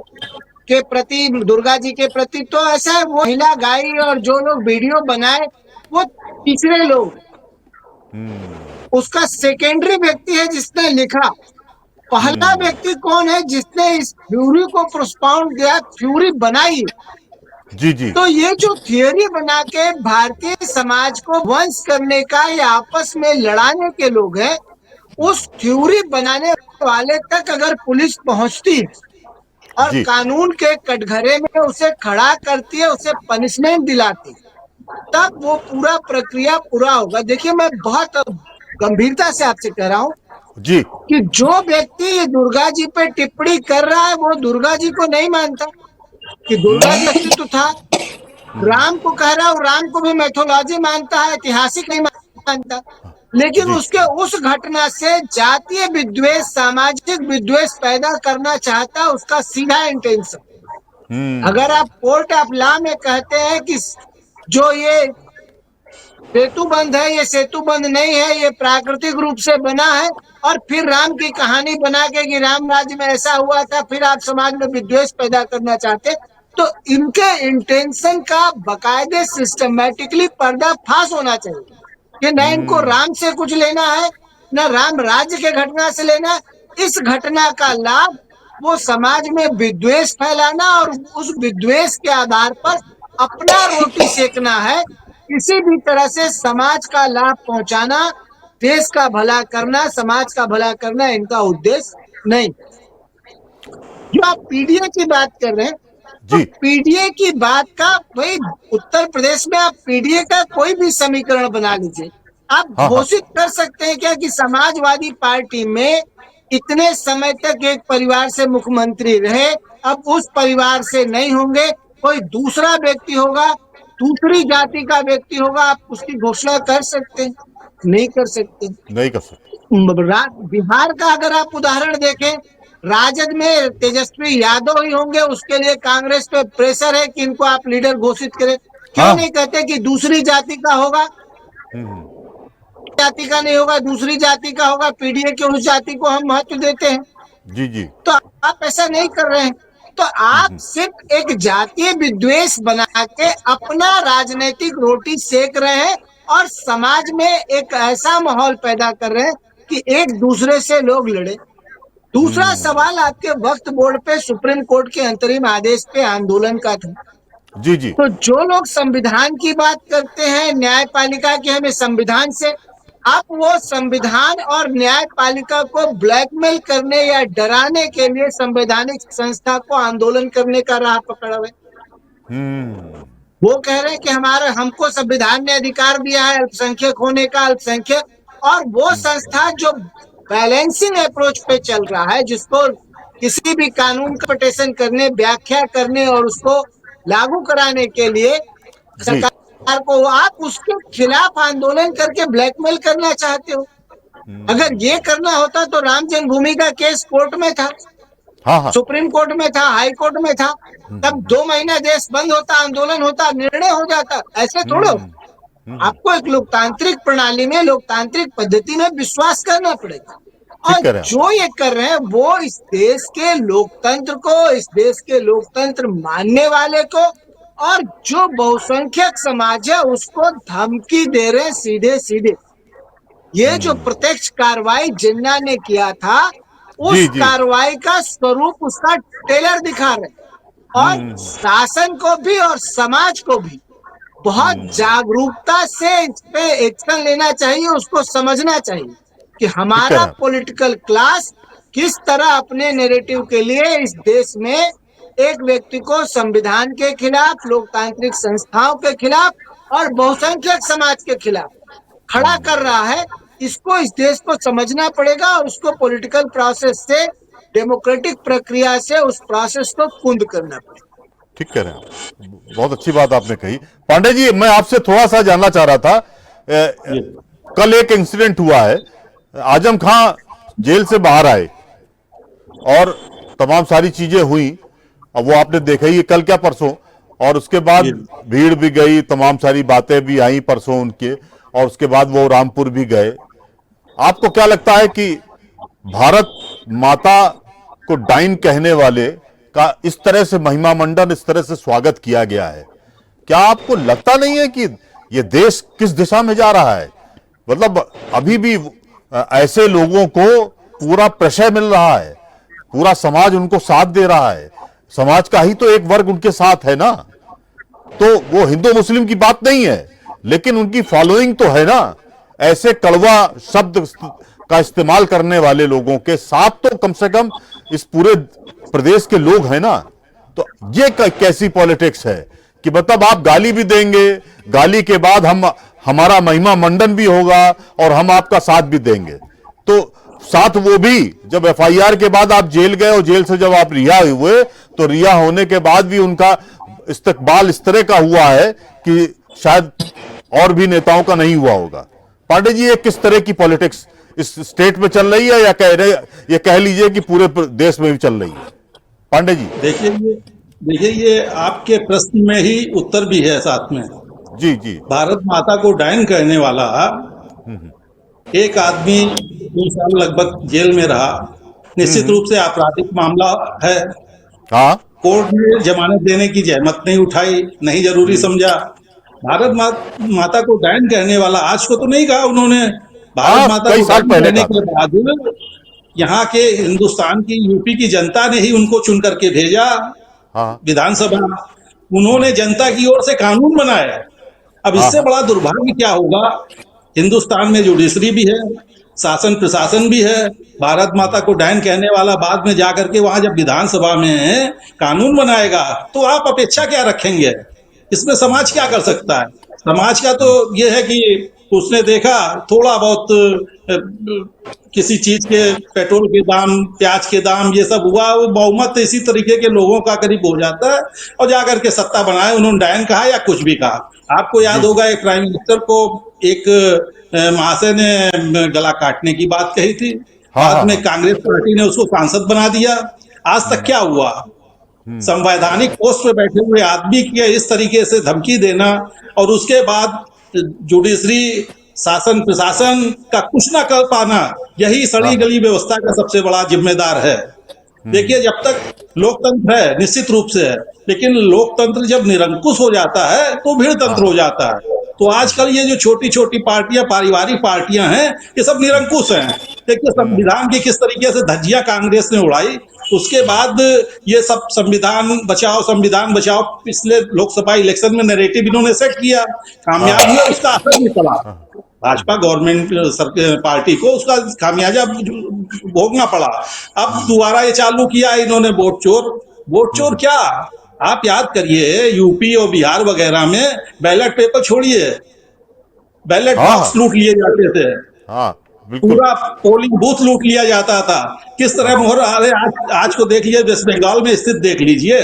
के प्रति, दुर्गा जी के प्रति, तो ऐसा है, वो महिला गाई और जो लोग वीडियो बनाए वो तीसरे लोग, उसका सेकेंडरी व्यक्ति है जिसने लिखा। पहला व्यक्ति कौन है जिसने इस थ्योरी को प्रोस्पाउंड किया, थ्योरी बनाई। जी जी तो ये जो थियरी बना के भारतीय समाज को वंश करने का या आपस में लड़ाने के लोग हैं, उस थ्योरी बनाने वाले तक अगर पुलिस पहुंचती है और जी कानून के कटघरे में उसे खड़ा करती है, उसे पनिशमेंट दिलाती है, तब वो पूरा प्रक्रिया पूरा होगा। देखिए, मैं बहुत गंभीरता से आपसे कह रहा हूँ जी कि जो व्यक्ति ये दुर्गा जी पे टिप्पणी कर रहा है, वो दुर्गा जी को नहीं मानता कि दुर्गा जी अस्तित्व था। राम को कह रहा हूँ, राम को भी मैथोलॉजी मानता है, ऐतिहासिक नहीं मानता। लेकिन जी उसके उस घटना से जातीय विद्वेष, सामाजिक विद्वेष पैदा करना चाहता, उसका सीधा इंटेंशन। अगर आप कोर्ट ऑफ लॉ में कहते हैं कि जो ये सेतु बंध है, ये सेतु बंध नहीं है, ये प्राकृतिक रूप से बना है। और फिर राम की कहानी बना के कि राम राज्य में ऐसा हुआ था, फिर आप समाज में विद्वेष पैदा करना चाहते। तो इनके इंटेंशन का बकायदे सिस्टमेटिकली पर्दाफाश होना चाहिए कि न इनको राम से कुछ लेना है, न राम राज्य के घटना से लेना। इस घटना का लाभ वो समाज में विद्वेष फैलाना और उस विद्वेष के आधार पर अपना रोटी सेकना है। किसी भी तरह से समाज का लाभ पहुंचाना, देश का भला करना, समाज का भला करना इनका उद्देश्य नहीं। जो आप पीडीए की बात कर रहे हैं, तो जी। पीडीए की बात का भाई उत्तर प्रदेश में आप पीडीए का कोई भी समीकरण बना लीजिए, आप हाँ। घोषित कर सकते हैं क्या कि समाजवादी पार्टी में इतने समय तक एक परिवार से मुख्यमंत्री रहे, अब उस परिवार से नहीं होंगे, कोई दूसरा व्यक्ति होगा, दूसरी जाति का व्यक्ति होगा, आप उसकी घोषणा कर सकते हैं? नहीं कर सकते। नहीं कर सकते। बिहार का अगर आप उदाहरण देखें, राजद में तेजस्वी यादव ही होंगे, उसके लिए कांग्रेस पे प्रेशर है कि इनको आप लीडर घोषित करें। क्यों हाँ। नहीं कहते कि दूसरी जाति का होगा, जाति का नहीं होगा, दूसरी जाति का होगा, पीडीए के उस जाति को हम महत्व देते हैं। जी जी। तो आप ऐसा नहीं कर रहे हैं, तो आप सिर्फ एक जातीय विद्वेष बना के अपना राजनीतिक रोटी सेक रहे हैं और समाज में एक ऐसा माहौल पैदा कर रहे हैं कि एक दूसरे से लोग लड़े। दूसरा सवाल, आपके वक्फ बोर्ड पे सुप्रीम कोर्ट के अंतरिम आदेश पे आंदोलन का था। जी जी। तो जो लोग संविधान की बात करते हैं, न्यायपालिका की हमें संविधान से, आप वो संविधान और न्यायपालिका को ब्लैकमेल करने या डराने के लिए संवैधानिक संस्था को आंदोलन करने का राह पकड़ा हुआ है। वो कह रहे हैं कि हमको संविधान ने अधिकार दिया है अल्पसंख्यक होने का, अल्पसंख्यक, और वो संस्था जो बैलेंसिंग अप्रोच पे चल रहा है, जिसको किसी भी कानून का इंटरप्रिटेशन करने, व्याख्या करने और उसको लागू कराने के लिए सरकार को, आप उसके खिलाफ आंदोलन करके ब्लैकमेल करना चाहते हो। अगर ये करना होता तो राम जन्मभूमि का केस कोर्ट में था, हाँ। सुप्रीम कोर्ट में था, हाई कोर्ट में था, तब 2 महीना देश बंद होता, आंदोलन होता, निर्णय हो जाता। ऐसे थोड़ो, आपको एक लोकतांत्रिक प्रणाली में, लोकतांत्रिक पद्धति में विश्वास करना पड़ेगा। और जो ये कर रहे हैं वो इस देश के लोकतंत्र को, इस देश के लोकतंत्र मानने वाले को और जो बहुसंख्यक समाज है उसको धमकी दे रहे हैं सीधे सीधे। ये जो प्रत्यक्ष कार्रवाई जिन्ना ने किया था, उस कार्रवाई का स्वरूप, उसका ट्रेलर दिखा रहे हैं। और शासन को भी और समाज को भी बहुत जागरूकता से इस पे एक्शन लेना चाहिए, उसको समझना चाहिए कि हमारा पॉलिटिकल क्लास किस तरह अपने नैरेटिव के लिए इस देश में एक व्यक्ति को संविधान के खिलाफ, लोकतांत्रिक संस्थाओं के खिलाफ और बहुसंख्यक समाज के खिलाफ खड़ा कर रहा है। इसको, इस देश को समझना पड़ेगा और उसको पॉलिटिकल प्रोसेस से, डेमोक्रेटिक प्रक्रिया से उस प्रोसेस को कुंद करना पड़ेगा। ठीक कह रहे हैं, बहुत अच्छी बात आपने कही। पांडे जी, मैं आपसे थोड़ा सा जानना चाह रहा था, कल एक इंसिडेंट हुआ है, आजम खां जेल से बाहर आए और तमाम सारी चीजें हुई, अब वो आपने देखा ही कल क्या परसों, और उसके बाद भीड़ भी गई, तमाम सारी बातें भी आई परसों उनके, और उसके बाद वो रामपुर भी गए। आपको क्या लगता है कि भारत माता को डाइन कहने वाले का इस तरह से महिमा मंडन, इस तरह से स्वागत किया गया है, क्या आपको लगता नहीं है कि ये देश किस दिशा में जा रहा है? मतलब अभी भी ऐसे लोगों को पूरा प्रशय मिल रहा है, पूरा समाज उनको साथ दे रहा है, समाज का ही तो एक वर्ग उनके साथ है ना, तो वो हिंदू मुस्लिम की बात नहीं है, लेकिन उनकी फॉलोइंग तो है ना। ऐसे कड़वा शब्द का इस्तेमाल करने वाले लोगों के साथ तो कम से कम इस पूरे प्रदेश के लोग हैं ना। तो ये कैसी पॉलिटिक्स है कि मतलब आप गाली भी देंगे, गाली के बाद हमारा महिमा मंडन भी होगा और हम आपका साथ भी देंगे। तो साथ वो भी जब एफआईआर के बाद आप जेल गए और जेल से जब आप रिहा हुए, तो रिहा होने के बाद भी उनका इस्तकबाल इस तरह का हुआ है कि शायद और भी नेताओं का नहीं हुआ होगा। पांडे जी, ये किस तरह की पॉलिटिक्स इस स्टेट में चल रही है, या ये कह लीजिए कि पूरे देश में भी चल रही है? पांडे जी देखिए ये आपके प्रश्न में ही उत्तर भी है साथ में। जी जी। भारत माता को डायन कहने वाला एक आदमी 2 साल लगभग जेल में रहा। निश्चित रूप से आपराधिक मामला है। हाँ। कोर्ट ने जमानत देने की जहमत नहीं उठाई, नहीं जरूरी समझा। माता को डायन कहने वाला आज को तो नहीं कहा उन्होंने। भारत हाँ, माता कई को साल डायन पहले कहने कहा के था। बाद यहाँ के हिंदुस्तान की यूपी की जनता ने ही उनको चुन करके भेजा हाँ विधानसभा। उन्होंने जनता की ओर से कानून बनाया। अब हाँ इससे हाँ बड़ा दुर्भाग्य क्या होगा। हिंदुस्तान में जुडिशरी भी है, शासन प्रशासन भी है। भारत माता को डायन कहने वाला बाद में जाकर के वहां जब विधानसभा में कानून बनाएगा तो आप अपेक्षा क्या रखेंगे। इसमें समाज क्या कर सकता है। समाज का तो यह है कि उसने देखा थोड़ा बहुत किसी चीज के पेट्रोल के दाम, प्याज के दाम, ये सब हुआ, वो बहुमत इसी तरीके के लोगों का करीब हो जाता है और जाकर के सत्ता बनाए। उन्होंने डायन कहा या कुछ भी कहा। आपको याद जी होगा एक प्राइम मिनिस्टर को एक महाशय ने गला काटने की बात कही थी। हाँ बाद हाँ में हाँ। कांग्रेस पार्टी ने उसको सांसद बना दिया। आज तक क्या हुआ। संवैधानिक पोस्ट पे बैठे हुए आदमी की इस तरीके से धमकी देना और उसके बाद जुडिशरी शासन प्रशासन का कुछ ना कर पाना, यही हाँ सड़ी हाँ। गली व्यवस्था का सबसे बड़ा जिम्मेदार है। देखिए, जब तक लोकतंत्र है निश्चित रूप से है, लेकिन लोकतंत्र जब निरंकुश हो जाता है तो भीड़ हाँ तंत्र हो जाता है। तो आजकल ये जो छोटी छोटी पार्टियां, पारिवारिक पार्टियां हैं, ये सब निरंकुश हैं। देखिए संविधान की किस तरीके से धज्जियां कांग्रेस ने उड़ाई। उसके बाद ये सब संविधान बचाओ पिछले लोकसभा इलेक्शन में नैरेटिव इन्होंने सेट किया, हाँ कामयाब हाँ हुए, उसका असर नहीं पड़ा। हाँ। भाजपा गवर्नमेंट पार्टी को उसका खामियाजा भोगना पड़ा। अब दोबारा ये चालू किया इन्होंने वोट चोर। वोट चोर क्या, आप याद करिए यूपी और बिहार वगैरह में बैलेट पेपर छोड़िए, बैलेट हाँ बॉक्स लूट लिए जाते थे। हाँ बिल्कुल। पूरा पोलिंग बूथ लूट लिया जाता था। किस तरह मोहर, अरे आज को देख लीजिए, वेस्ट बंगाल में स्थित देख लीजिए।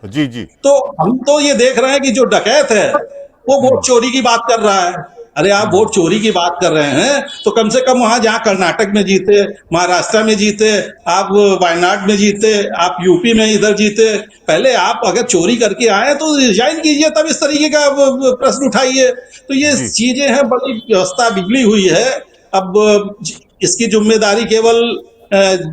जी जी। तो हम तो ये देख रहे हैं कि जो डकैत है वो वोट चोरी की बात कर रहा है। अरे आप वोट चोरी की बात कर रहे हैं तो कम से कम वहां जहां कर्नाटक में जीते, महाराष्ट्र में जीते, आप वायनाड में जीते, आप यूपी में इधर जीते, पहले आप अगर चोरी करके आए तो रिजाइन कीजिए, तब इस तरीके का प्रश्न उठाइए। तो ये जी चीजें हैं, बड़ी व्यवस्था बिगड़ी हुई है। अब इसकी जिम्मेदारी केवल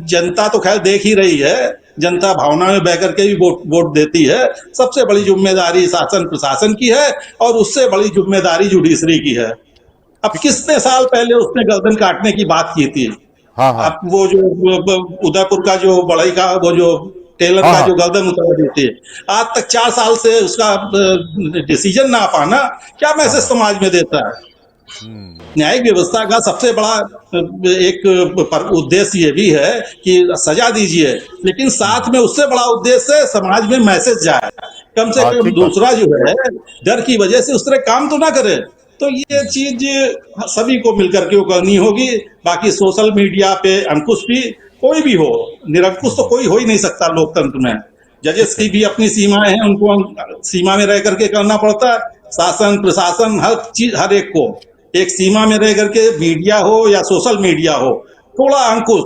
जनता तो खैर देख ही रही है, जनता भावना में बह करके भी वोट देती है। सबसे बड़ी जिम्मेदारी शासन प्रशासन की है और उससे बड़ी जिम्मेदारी जुडिशरी की है। अब कितने साल पहले उसने गर्दन काटने की बात की थी। हाँ हाँ अब वो जो उदयपुर का जो बढ़ई का वो जो टेलर हाँ का हाँ। जो गर्दन उतार दी थी, आज तक 4 साल से उसका डिसीजन ना पाना क्या मैसेज समाज में देता है। न्यायिक व्यवस्था का सबसे बड़ा एक उद्देश्य ये भी है कि सजा दीजिए, लेकिन साथ में उससे बड़ा उद्देश्य है समाज में मैसेज जाए। कम से हाँ कम ठीक बात। दूसरा जो है डर की वजह से उस तरह काम तो ना करे। तो ये चीज सभी को मिलकर के करनी होगी। बाकी सोशल मीडिया पे अंकुश भी कोई भी हो, निरंकुश तो कोई हो ही नहीं सकता लोकतंत्र में। जजेस की भी अपनी सीमाएं हैं, उनको सीमा में रह करके करना पड़ता है। शासन प्रशासन हर चीज, हर एक को एक सीमा में रह करके, मीडिया हो या सोशल मीडिया हो, थोड़ा अंकुश।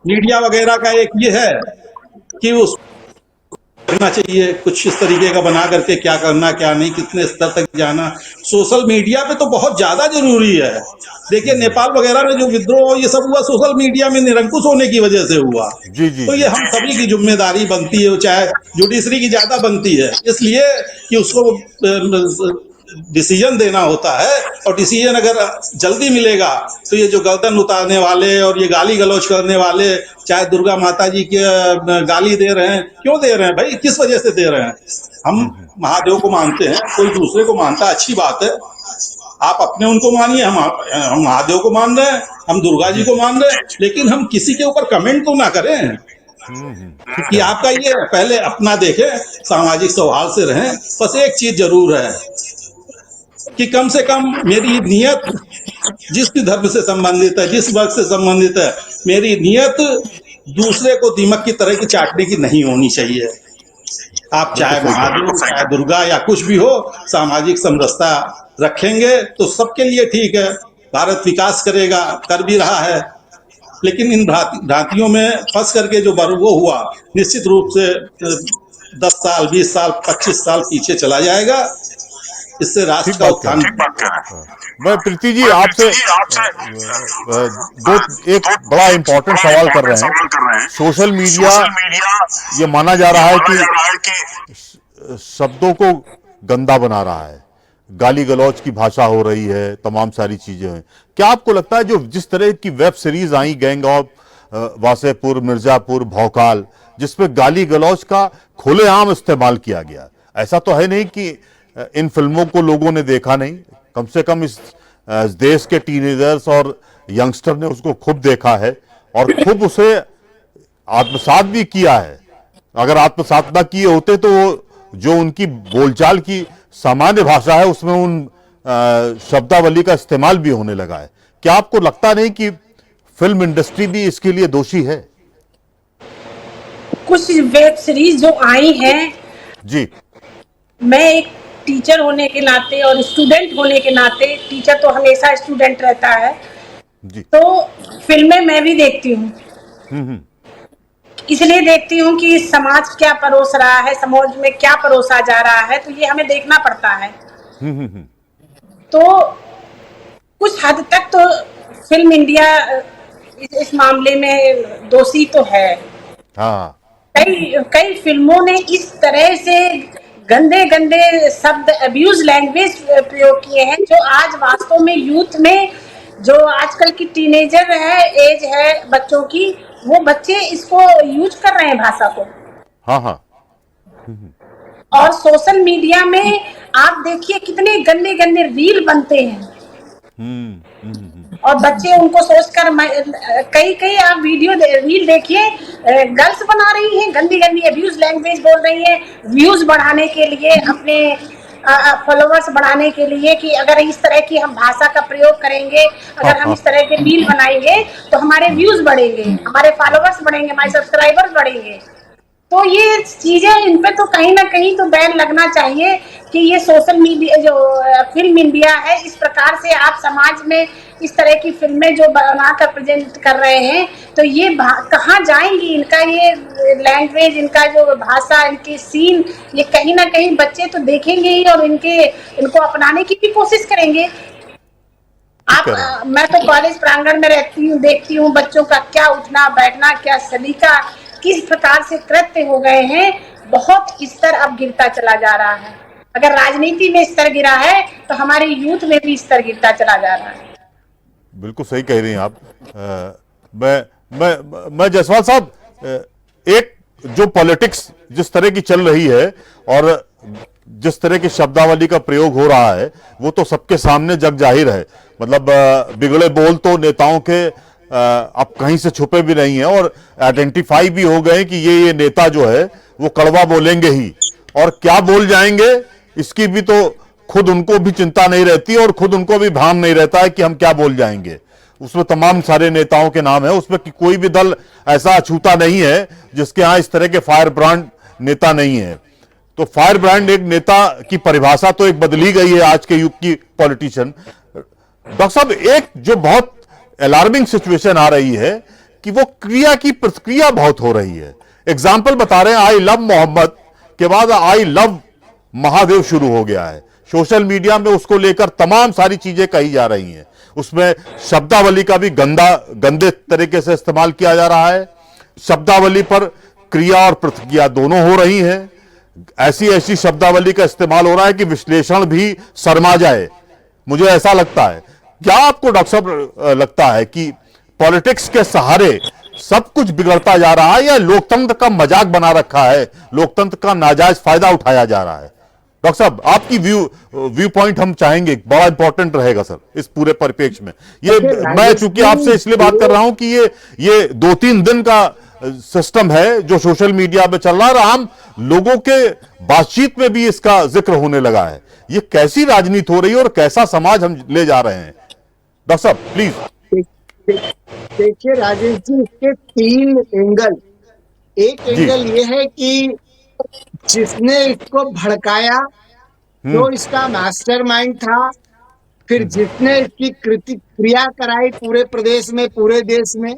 मीडिया वगैरह का एक ये है कि उस करना चाहिए कुछ इस तरीके का बना करके, क्या करना क्या नहीं, कितने स्तर तक जाना। सोशल मीडिया पे तो बहुत ज्यादा जरूरी है। देखिए नेपाल वगैरह में जो विद्रोह ये सब हुआ, सोशल मीडिया में निरंकुश होने की वजह से हुआ। जी जी तो जी। ये हम सभी की जिम्मेदारी बनती है, चाहे जुडिशरी की ज्यादा बनती है, इसलिए कि उसको डिसीजन देना होता है। और डिसीजन अगर जल्दी मिलेगा तो ये जो गर्दन उतारने वाले और ये गाली गलौज करने वाले, चाहे दुर्गा माता जी के गाली दे रहे हैं, क्यों दे रहे हैं भाई, किस वजह से दे रहे हैं। हम महादेव को मानते हैं, कोई दूसरे को मानता है, अच्छी बात है, आप अपने उनको मानिए, हम महादेव को मान रहे हैं, हम दुर्गा जी को मान रहे हैं, लेकिन हम किसी के ऊपर कमेंट तो ना करें ठीक कि है। आपका ये पहले अपना देखें, सामाजिक सौहार्द से रहें। बस एक चीज जरूर है कि कम से कम मेरी नियत जिस भी धर्म से संबंधित है, जिस वर्ग से संबंधित है, मेरी नियत दूसरे को दीमक की तरह की चाटने की नहीं होनी चाहिए। आप चाहे महादेव, चाहे दुर्गा या कुछ भी हो, सामाजिक समरसता रखेंगे तो सबके लिए ठीक है। भारत विकास करेगा, कर भी रहा है, लेकिन इन भ्रांतियों में फंस करके जो वो हुआ, निश्चित रूप से 10 साल, 20 साल, 25 साल पीछे चला जाएगा। इससे राष्ट्र ठीक का बात कह उत्थान रहे हैं। हाँ। मैं प्रीति जी आपसे दो एक बड़ा इंपॉर्टेंट सवाल कर रहे हैं। सोशल मीडिया ये माना जा रहा है कि शब्दों को गंदा बना रहा है, गाली गलौज की भाषा हो रही है, तमाम सारी चीजें हैं। क्या आपको लगता है जो जिस तरह की web series I, gang of Wasseypur, Mirzapur, भौकाल, जिसमें गाली गलौज का खुलेआम इस्तेमाल किया गया, ऐसा तो है नहीं कि इन फिल्मों को लोगों ने देखा नहीं, कम से कम इस देश के टीनेजर्स और यंगस्टर ने उसको खूब देखा है और खूब उसे आत्मसात भी किया है। अगर आत्मसात ना किए होते तो जो उनकी बोलचाल की सामान्य भाषा है उसमें उन शब्दावली का इस्तेमाल भी होने लगा है। क्या आपको लगता नहीं कि फिल्म इंडस्ट्री भी इसके लिए दोषी है? कुछ वेब सीरीज जो आई हैं, जी, मैं एक टीचर होने के नाते और स्टूडेंट होने के नाते, टीचर तो हमेशा स्टूडेंट रहता है, जी, तो फिल्में मैं भी देखती हूँ। इसलिए देखती हूँ कि समाज क्या परोस रहा है, समाज में क्या परोसा जा रहा है, तो ये हमें देखना पड़ता है। तो कुछ हद तक तो फिल्म इंडिया इस मामले में दोषी तो है। हाँ, कई फिल्मों ने इस तरह से गंदे गंदे शब्द, अब्यूज लैंग्वेज प्रयोग किए हैं, जो आज वास्तव में यूथ में, जो आजकल की टीनेजर है, एज है बच्चों की, वो बच्चे इसको यूज कर रहे हैं भाषा को। हाँ, हाँ, और सोशल मीडिया में आप देखिए कितने गंदे गंदे रील बनते हैं, और बच्चे उनको सोचकर, कई कई आप वीडियो रील देखिए, गर्ल्स बना रही हैं, गंदी गंदी अब्यूज लैंग्वेज बोल रही हैं, व्यूज बढ़ाने के लिए, अपने फॉलोवर्स बढ़ाने के लिए, कि अगर इस तरह की हम भाषा का प्रयोग करेंगे, अगर हम इस तरह के रील बनाएंगे तो हमारे व्यूज बढ़ेंगे, हमारे फॉलोवर्स बढ़ेंगे, हमारे सब्सक्राइबर्स बढ़ेंगे। तो ये चीजें, इन पे तो कहीं ना कहीं तो बैन लगना चाहिए कि ये सोशल मीडिया, जो फिल्म इंडिया है, इस प्रकार से आप समाज में इस तरह की फिल्में जो बनाकर प्रेजेंट कर रहे हैं, तो ये कहाँ जाएंगी? इनका ये लैंग्वेज, इनका जो भाषा, इनके सीन, ये कहीं ना कहीं बच्चे तो देखेंगे ही और इनको अपनाने की भी कोशिश करेंगे। मैं तो कॉलेज प्रांगण में रहती हूँ, देखती हूँ बच्चों का क्या उठना बैठना, क्या सलीका, किस प्रकार से कृत्य हो गए हैं। बहुत स्तर अब गिरता चला जा रहा है। अगर राजनीति में स्तर गिरा है तो हमारे यूथ में भी स्तर गिरता चला जा रहा है। बिल्कुल सही कह रही हैं आप। मैं जायसवाल साहब, एक जो पॉलिटिक्स जिस तरह की चल रही है और जिस तरह की शब्दावली का प्रयोग हो रहा है, वो तो सबके सामने जग जाहिर है। मतलब बिगड़े बोल तो नेताओं के अब कहीं से छुपे भी नहीं है और आइडेंटिफाई भी हो गए कि ये नेता जो है वो कड़वा बोलेंगे ही, और क्या बोल जाएंगे इसकी भी तो खुद उनको भी चिंता नहीं रहती और खुद उनको भी भान नहीं रहता है कि हम क्या बोल जाएंगे। उसमें तमाम सारे नेताओं के नाम है, उसमें कि कोई भी दल ऐसा अछूता नहीं है जिसके यहां इस तरह के फायर ब्रांड नेता नहीं है। तो फायर ब्रांड एक नेता की परिभाषा तो एक बदली गई है आज के युग की पॉलिटिशियन। डॉक्टर साहब, एक जो बहुत अलार्मिंग सिचुएशन आ रही है कि वो क्रिया की प्रतिक्रिया बहुत हो रही है। एग्जाम्पल बता रहे हैं, आई लव मोहम्मद के बाद आई लव महादेव शुरू हो गया है। सोशल मीडिया में उसको लेकर तमाम सारी चीजें कही जा रही हैं। उसमें शब्दावली का भी गंदे तरीके से इस्तेमाल किया जा रहा है। शब्दावली पर क्रिया और प्रतिक्रिया दोनों हो रही हैं। ऐसी ऐसी शब्दावली का इस्तेमाल हो रहा है कि विश्लेषण भी शर्मा जाए। मुझे ऐसा लगता है, क्या आपको डॉक्टर साहब लगता है कि पॉलिटिक्स के सहारे सब कुछ बिगड़ता जा रहा है या लोकतंत्र का मजाक बना रखा है, लोकतंत्र का नाजायज फायदा उठाया जा रहा है? डॉक्टर साहब, आपकी व्यू पॉइंट हम चाहेंगे, बड़ा इंपॉर्टेंट रहेगा सर इस पूरे परिप्रेक्ष्य में। ये मैं चूंकि आपसे इसलिए बात कर रहा हूं कि ये 2-3 दिन का सिस्टम है जो सोशल मीडिया पे चल रहा है, आम लोगों के बातचीत में भी इसका जिक्र होने लगा है। ये कैसी राजनीति हो रही है और कैसा समाज हम ले जा रहे हैं? डॉक्टर साहब प्लीज। देखिए राजेश जी, इसके 3 एंगल। एक एंगल ये है कि जिसने इसको भड़काया, जो इसका मास्टरमाइंड था, फिर जिसने इसकी क्रिया कराई पूरे प्रदेश में, पूरे देश में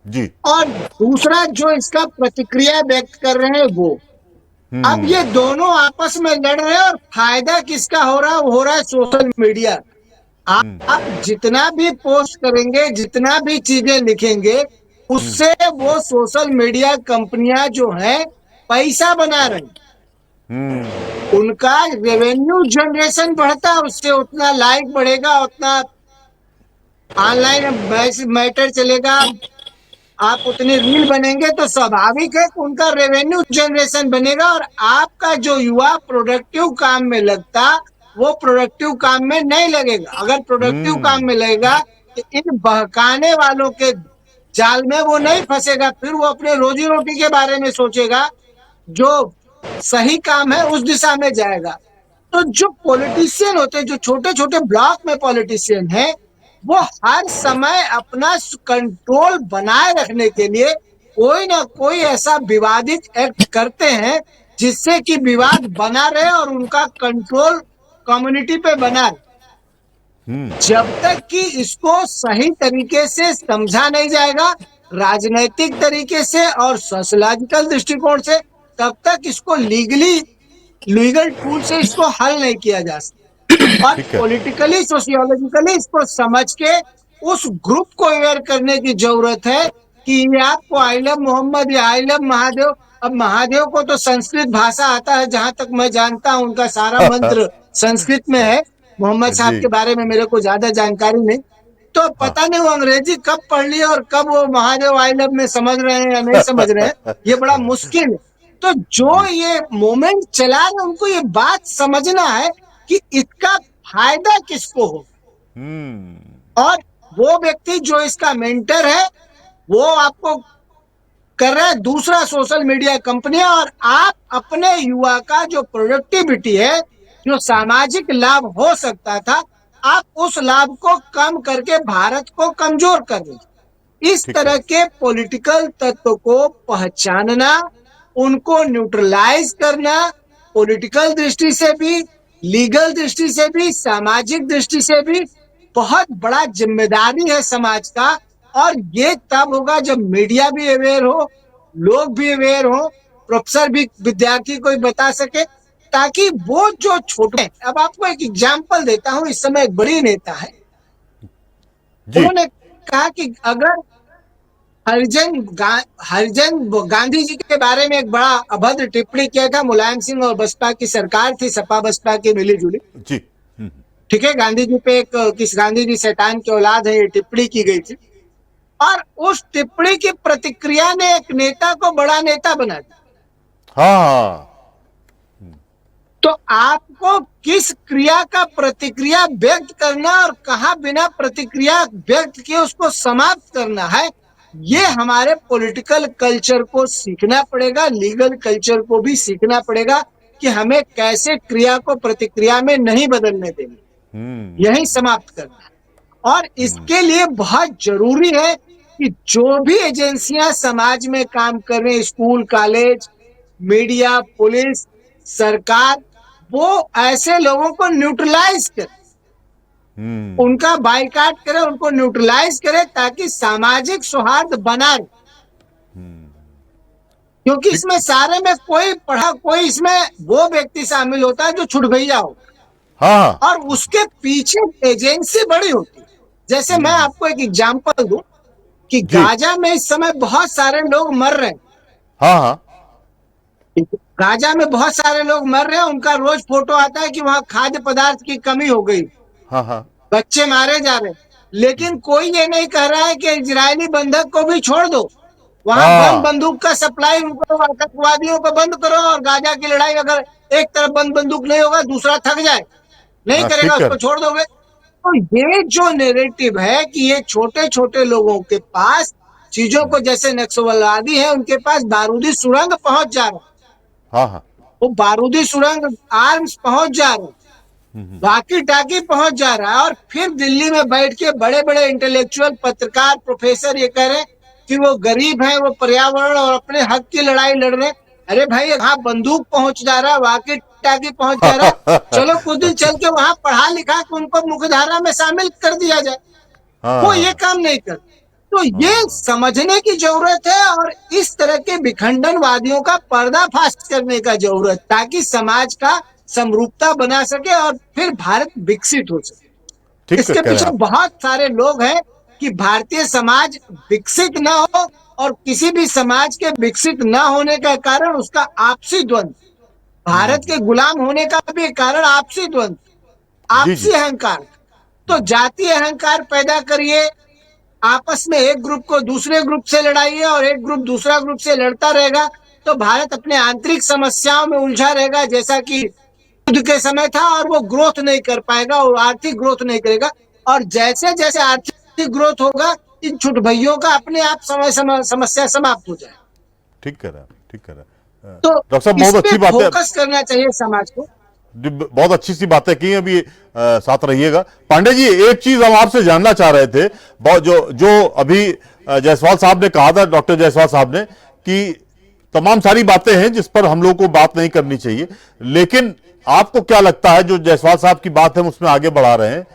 जी, और दूसरा जो इसका प्रतिक्रिया व्यक्त कर रहे हैं वो। अब ये दोनों आपस में लड़ रहे हैं और फायदा किसका हो रहा है? वो हो रहा है सोशल मीडिया। आप जितना भी पोस्ट करेंगे, जितना भी चीजें लिखेंगे, उससे वो सोशल मीडिया कंपनियां जो हैं पैसा बना रही, उनका रेवेन्यू जनरेशन बढ़ता है, उससे उतना लाइक बढ़ेगा, उतना ऑनलाइन मैटर चलेगा, आप उतनी रील बनेंगे तो स्वाभाविक है कि उनका रेवेन्यू जनरेशन बनेगा और आपका जो युवा प्रोडक्टिव काम में लगता वो प्रोडक्टिव काम में नहीं लगेगा। अगर प्रोडक्टिव काम में लगेगा तो इन बहकाने वालों के जाल में वो नहीं फंसेगा, फिर वो अपने रोजी रोटी के बारे में सोचेगा, जो सही काम है उस दिशा में जाएगा। तो जो पॉलिटिशियन होते हैं, जो छोटे छोटे ब्लॉक में पॉलिटिशियन हैं, वो हर समय अपना कंट्रोल बनाए रखने के लिए कोई ना कोई ऐसा विवादित एक्ट करते हैं जिससे कि विवाद बना रहे और उनका कंट्रोल कम्युनिटी पे बना रहे। जब तक कि इसको सही तरीके से समझा नहीं जाएगा, राजनैतिक तरीके से और सोशलॉजिकल दृष्टिकोण से, तब तक इसको लीगल टूल से इसको हल नहीं किया जा सकता। और पॉलिटिकली सोशियोलॉजिकली इसको समझ के उस ग्रुप को अवेयर करने की जरूरत है कि ये आपको आई लव मोहम्मद या आई लव महादेव, अब महादेव को तो संस्कृत भाषा आता है, जहां तक मैं जानता हूं उनका सारा मंत्र संस्कृत में है। मोहम्मद साहब के बारे में मेरे को ज्यादा जानकारी नहीं, तो पता नहीं वो अंग्रेजी कब पढ़ ली और कब वो महादेव आई लव में समझ रहे हैं या नहीं समझ रहे हैं, ये बड़ा मुश्किल है। तो जो ये मोमेंट चला रहे उनको ये बात समझना है कि इसका फायदा किसको हो, और वो व्यक्ति जो इसका मेंटर है वो आपको कर रहा है दूसरा सोशल मीडिया कंपनियां, और आप अपने युवा का जो प्रोडक्टिविटी है, जो सामाजिक लाभ हो सकता था, आप उस लाभ को कम करके भारत को कमजोर कर रहे। इस तरह के पॉलिटिकल तत्व को पहचानना, उनको न्यूट्रलाइज करना, पॉलिटिकल दृष्टि से भी, लीगल दृष्टि से भी, सामाजिक दृष्टि से भी बहुत बड़ा जिम्मेदारी है समाज का। और ये तब होगा जब मीडिया भी अवेयर हो, लोग भी अवेयर हो, प्रोफेसर भी विद्यार्थी को बता सके, ताकि वो जो छोटे, अब आपको एक एग्जांपल देता हूं, इस समय एक बड़ी नेता है, उन्होंने कहा कि अगर हरिजन गांधी जी के बारे में एक बड़ा अभद्र टिप्पणी किया था, मुलायम सिंह और बसपा की सरकार थी, सपा बसपा की मिली जुली, ठीक है, गांधी जी पे एक किस गांधी जी शैतान की औलाद है, ये टिप्पणी की गई थी, और उस टिप्पणी की प्रतिक्रिया ने एक नेता को बड़ा नेता बना दिया। तो आपको किस क्रिया का प्रतिक्रिया व्यक्त करना और कहाँ बिना प्रतिक्रिया व्यक्त किए उसको समाप्त करना है, ये हमारे पॉलिटिकल कल्चर को सीखना पड़ेगा, लीगल कल्चर को भी सीखना पड़ेगा कि हमें कैसे क्रिया को प्रतिक्रिया में नहीं बदलने देंगे, यही समाप्त करना है। और इसके लिए बहुत जरूरी है कि जो भी एजेंसियां समाज में काम कर रहे हैं, स्कूल, कॉलेज, मीडिया, पुलिस, सरकार, वो ऐसे लोगों को न्यूट्रलाइज करे, उनका बाइकाट करे, उनको न्यूट्रलाइज करे, ताकि सामाजिक सौहार्द बना रहे। क्योंकि इसमें सारे में कोई इसमें वो व्यक्ति शामिल होता है जो छुटभैया हो, और उसके पीछे एजेंसी बड़ी होती है। जैसे मैं आपको एक एग्जांपल दूं कि गाजा में इस समय बहुत सारे लोग मर रहे हैं। गाजा में बहुत सारे लोग मर रहे हैं, उनका रोज फोटो आता है कि वहां खाद्य पदार्थ की कमी हो गई, बच्चे मारे जा रहे हैं, लेकिन कोई ये नहीं कह रहा है कि इजरायली बंधक को भी छोड़ दो, वहां बंदूक का सप्लाई उनको, आतंकवादियों को बंद करो, और गाजा की लड़ाई अगर एक तरफ बंदूक नहीं होगा, दूसरा थक जाए, नहीं करेगा, उसको छोड़ दोगे। तो ये जो नैरेटिव है कि ये छोटे छोटे लोगों के पास चीजों को, जैसे नक्सलवादी है, उनके पास बारूदी सुरंग पहुंच जा रहा है, वो बारूदी सुरंग आर्म्स पहुंच जा रहे, वाकी टाकी पहुंच जा रहा है, और फिर दिल्ली में बैठ के बड़े बड़े इंटेलेक्चुअल, पत्रकार, प्रोफेसर ये कह रहे हैं कि वो गरीब है, वो पर्यावरण और अपने हक की लड़ाई लड़ रहे। अरे भाई, वहां बंदूक पहुंच जा रहा है, वाकी टाकी पहुंच जा रहा है, चलो कुछ दिन चल के वहां पढ़ा लिखा के उनको मुख्यधारा में शामिल कर दिया जाए, वो ये काम नहीं करते। तो ये समझने की जरूरत है और इस तरह के विखंडनवादियों का पर्दाफाश करने का जरूरत, ताकि समाज का समरूपता बना सके और फिर भारत विकसित हो सके। ठीक इसके कह रहे पीछे हैं आप। बहुत सारे लोग हैं कि भारतीय समाज विकसित न हो, और किसी भी समाज के विकसित न होने का कारण उसका आपसी द्वंद, भारत के गुलाम होने का भी कारण आपसी द्वंद, जी जी आपसी अहंकार। तो जातीय अहंकार पैदा करिए, आपस में एक ग्रुप को दूसरे ग्रुप से लड़ाइए और एक ग्रुप दूसरा ग्रुप से लड़ता रहेगा, तो भारत अपने आंतरिक समस्याओं में उलझा रहेगा, जैसा कि युद्ध के समय था, और वो ग्रोथ नहीं कर पाएगा और आर्थिक ग्रोथ नहीं करेगा। और जैसे जैसे आर्थिक ग्रोथ होगा, इन छुट भइयों का अपने आप समस्या समाप्त हो जाए। ठीक कह रहे हैं, ठीक कह रहे हैं। तो डॉक्टर साहब इस बहुत पे अच्छी बात है, फोकस करना चाहिए समाज को। बहुत अच्छी सी बातें की अभी। साथ रहिएगा पांडे जी, एक चीज हम आपसे जानना चाह रहे थे, जो अभी जायसवाल साहब ने कहा था, डॉक्टर जायसवाल साहब ने, कि तमाम सारी बातें हैं जिस पर हम लोग को बात नहीं करनी चाहिए, लेकिन आपको क्या लगता है जो जायसवाल साहब की बात है उसमें आगे बढ़ा रहे हैं,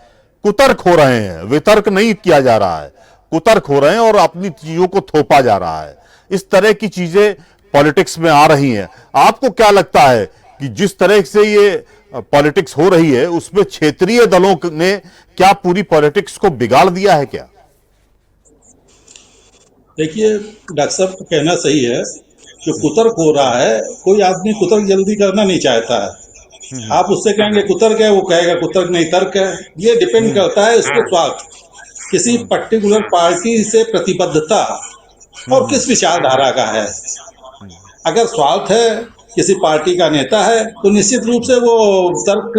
कुतर्क हो रहे हैं, वितर्क नहीं किया जा रहा है, कुतर्क हो रहे हैं और अपनी चीजों को थोपा जा रहा है, इस तरह की चीजें पॉलिटिक्स में आ रही हैं। आपको क्या लगता है कि जिस तरह से ये पॉलिटिक्स हो रही है उसमें क्षेत्रीय दलों ने क्या पूरी पॉलिटिक्स को बिगाड़ दिया है क्या? देखिए डॉक्टर साहब का कहना सही है, जो कुतर्क हो रहा है, कोई आदमी कुतर्क जल्दी करना नहीं चाहता है। आप उससे कहेंगे कुतर्क है, वो कहेगा कुतर्क नहीं तर्क है। ये डिपेंड करता है उसके स्वार्थ, किसी पर्टिकुलर पार्टी से प्रतिबद्धता और किस विचारधारा का है। अगर स्वार्थ है, किसी पार्टी का नेता है, तो निश्चित रूप से वो तर्क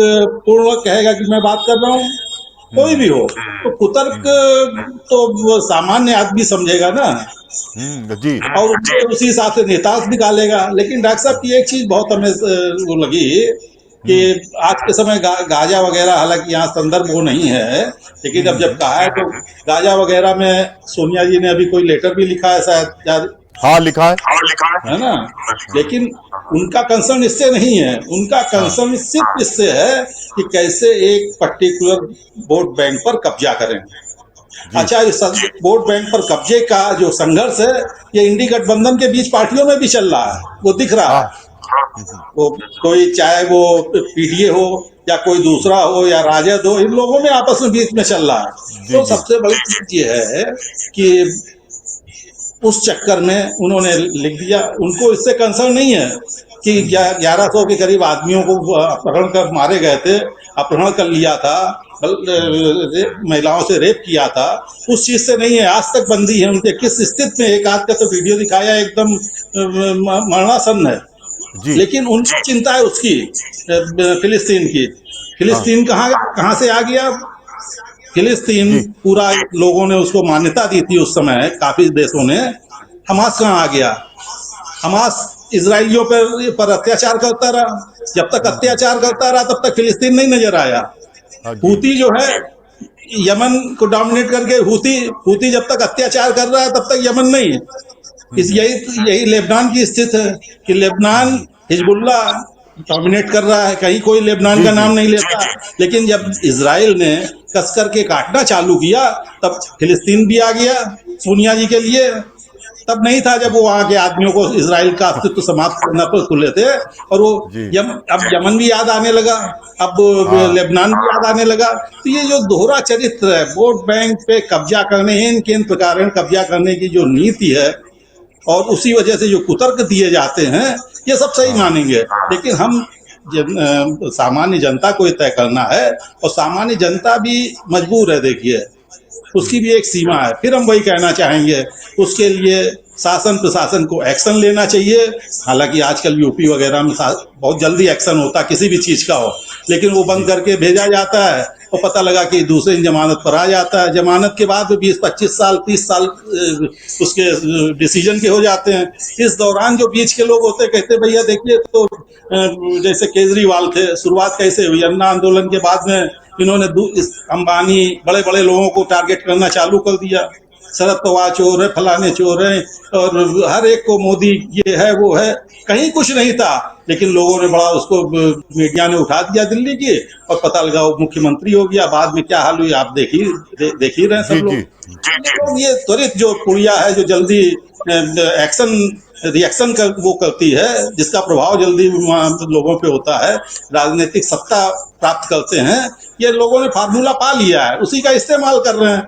पूर्ण कहेगा कि मैं बात कर रहा हूँ, कोई भी हो। तो कुतर्क तो वो सामान्य आदमी समझेगा ना, जी और उसी हिसाब से नेता निकालेगा। लेकिन डॉक्टर साहब की एक चीज बहुत हमें वो लगी कि आज के समय गांजा वगैरह, हालांकि यहाँ संदर्भ वो नहीं है, लेकिन अब जब कहा है तो गांजा वगैरह में सोनिया जी ने अभी कोई लेटर भी लिखा है शायद, हाँ लिखा है ना। लेकिन उनका कंसर्न इससे नहीं है, उनका कंसर्न सिर्फ इससे है कि कैसे एक पर्टिकुलर वोट बैंक पर कब्जा करें। अच्छा, इस वोट बैंक पर कब्जे का जो संघर्ष है, ये इंडी गठबंधन के बीच पार्टियों में भी चल रहा है, वो दिख रहा है। वो कोई, चाहे वो पीडीए हो या कोई दूसरा हो या राजद हो, इन लोगों में आपस में बीच में चल रहा है। तो सबसे बड़ी चीज ये है कि उस चक्कर में उन्होंने लिख दिया, उनको इससे कंसर्न नहीं है कि 1100 के करीब आदमियों को अपहरण कर मारे गए थे, अपहरण कर लिया था, महिलाओं से रेप किया था, उस चीज से नहीं है। आज तक बंदी है उनके किस स्थिति में, एक आध का तो वीडियो दिखाया एकदम मरणासन है, लेकिन उनकी चिंता है उसकी फिलिस्तीन की। फिलिस्तीन कहाँ से आ गया? फिलिस्तीन पूरा लोगों ने उसको मान्यता दी थी उस समय, काफी देशों ने। हमास कहाँ आ गया? हमास इजराइलियों पर अत्याचार करता रहा, जब तक अत्याचार करता रहा तब तक फिलिस्तीन नहीं नजर आया। हूती जो है यमन को डोमिनेट करके, हूती जब तक अत्याचार कर रहा है तब तक यमन नहीं। यही लेबनान की स्थिति है कि लेबनान हिजबुल्ला डोमिनेट कर रहा है, कहीं कोई लेबनान का नाम नहीं लेता। लेकिन जब इजराइल ने कस करके काटना चालू किया तब फिलिस्तीन भी आ गया सोनिया जी के लिए। तब नहीं था जब वो वहां के आदमियों को इजराइल का अस्तित्व समाप्त करना पर खुले थे। और वो अब यमन भी याद आने लगा, अब लेबनान भी याद आने लगा। तो ये जो दोहरा चरित्र है, वोट बैंक पे कब्जा करने, इन प्रकार कब्जा करने की जो नीति है, और उसी वजह से जो कुतर्क दिए जाते हैं, ये सब सही मानेंगे। लेकिन हम सामान्य जनता को तय करना है, और सामान्य जनता भी मजबूर है। देखिए, उसकी भी एक सीमा है। फिर हम वही कहना चाहेंगे, उसके लिए शासन प्रशासन को एक्शन लेना चाहिए। हालांकि आजकल यूपी वगैरह में बहुत जल्दी एक्शन होता किसी भी चीज का हो, लेकिन वो बंद करके भेजा जाता है और पता लगा कि दूसरे जमानत पर आ जाता है। जमानत के बाद 20-25 साल 30 साल उसके डिसीजन के हो जाते हैं। इस दौरान जो बीच के लोग होते कहते भैया देखिए, तो जैसे केजरीवाल थे, शुरुआत कैसे हुई? अन्ना आंदोलन के बाद में इन्होंने अंबानी, बड़े बड़े लोगों को टारगेट करना चालू कर दिया। शरद पवार चोर है, फलाने चोर है, और हर एक को मोदी ये है वो है। कहीं कुछ नहीं था, लेकिन लोगों ने बड़ा उसको मीडिया ने उठा दिया दिल्ली के, और पता लगा वो मुख्यमंत्री हो गया। बाद में क्या हाल हुई आप देख ही रहे हैं जी सब लोग। जी लोग ये त्वरित जो पुड़िया है, जो जल्दी एक्शन रिएक्शन कर वो करती है, जिसका प्रभाव जल्दी लोगों पे होता है, राजनीतिक सत्ता प्राप्त करते हैं, ये लोगों ने फार्मूला पा लिया है, उसी का इस्तेमाल कर रहे हैं।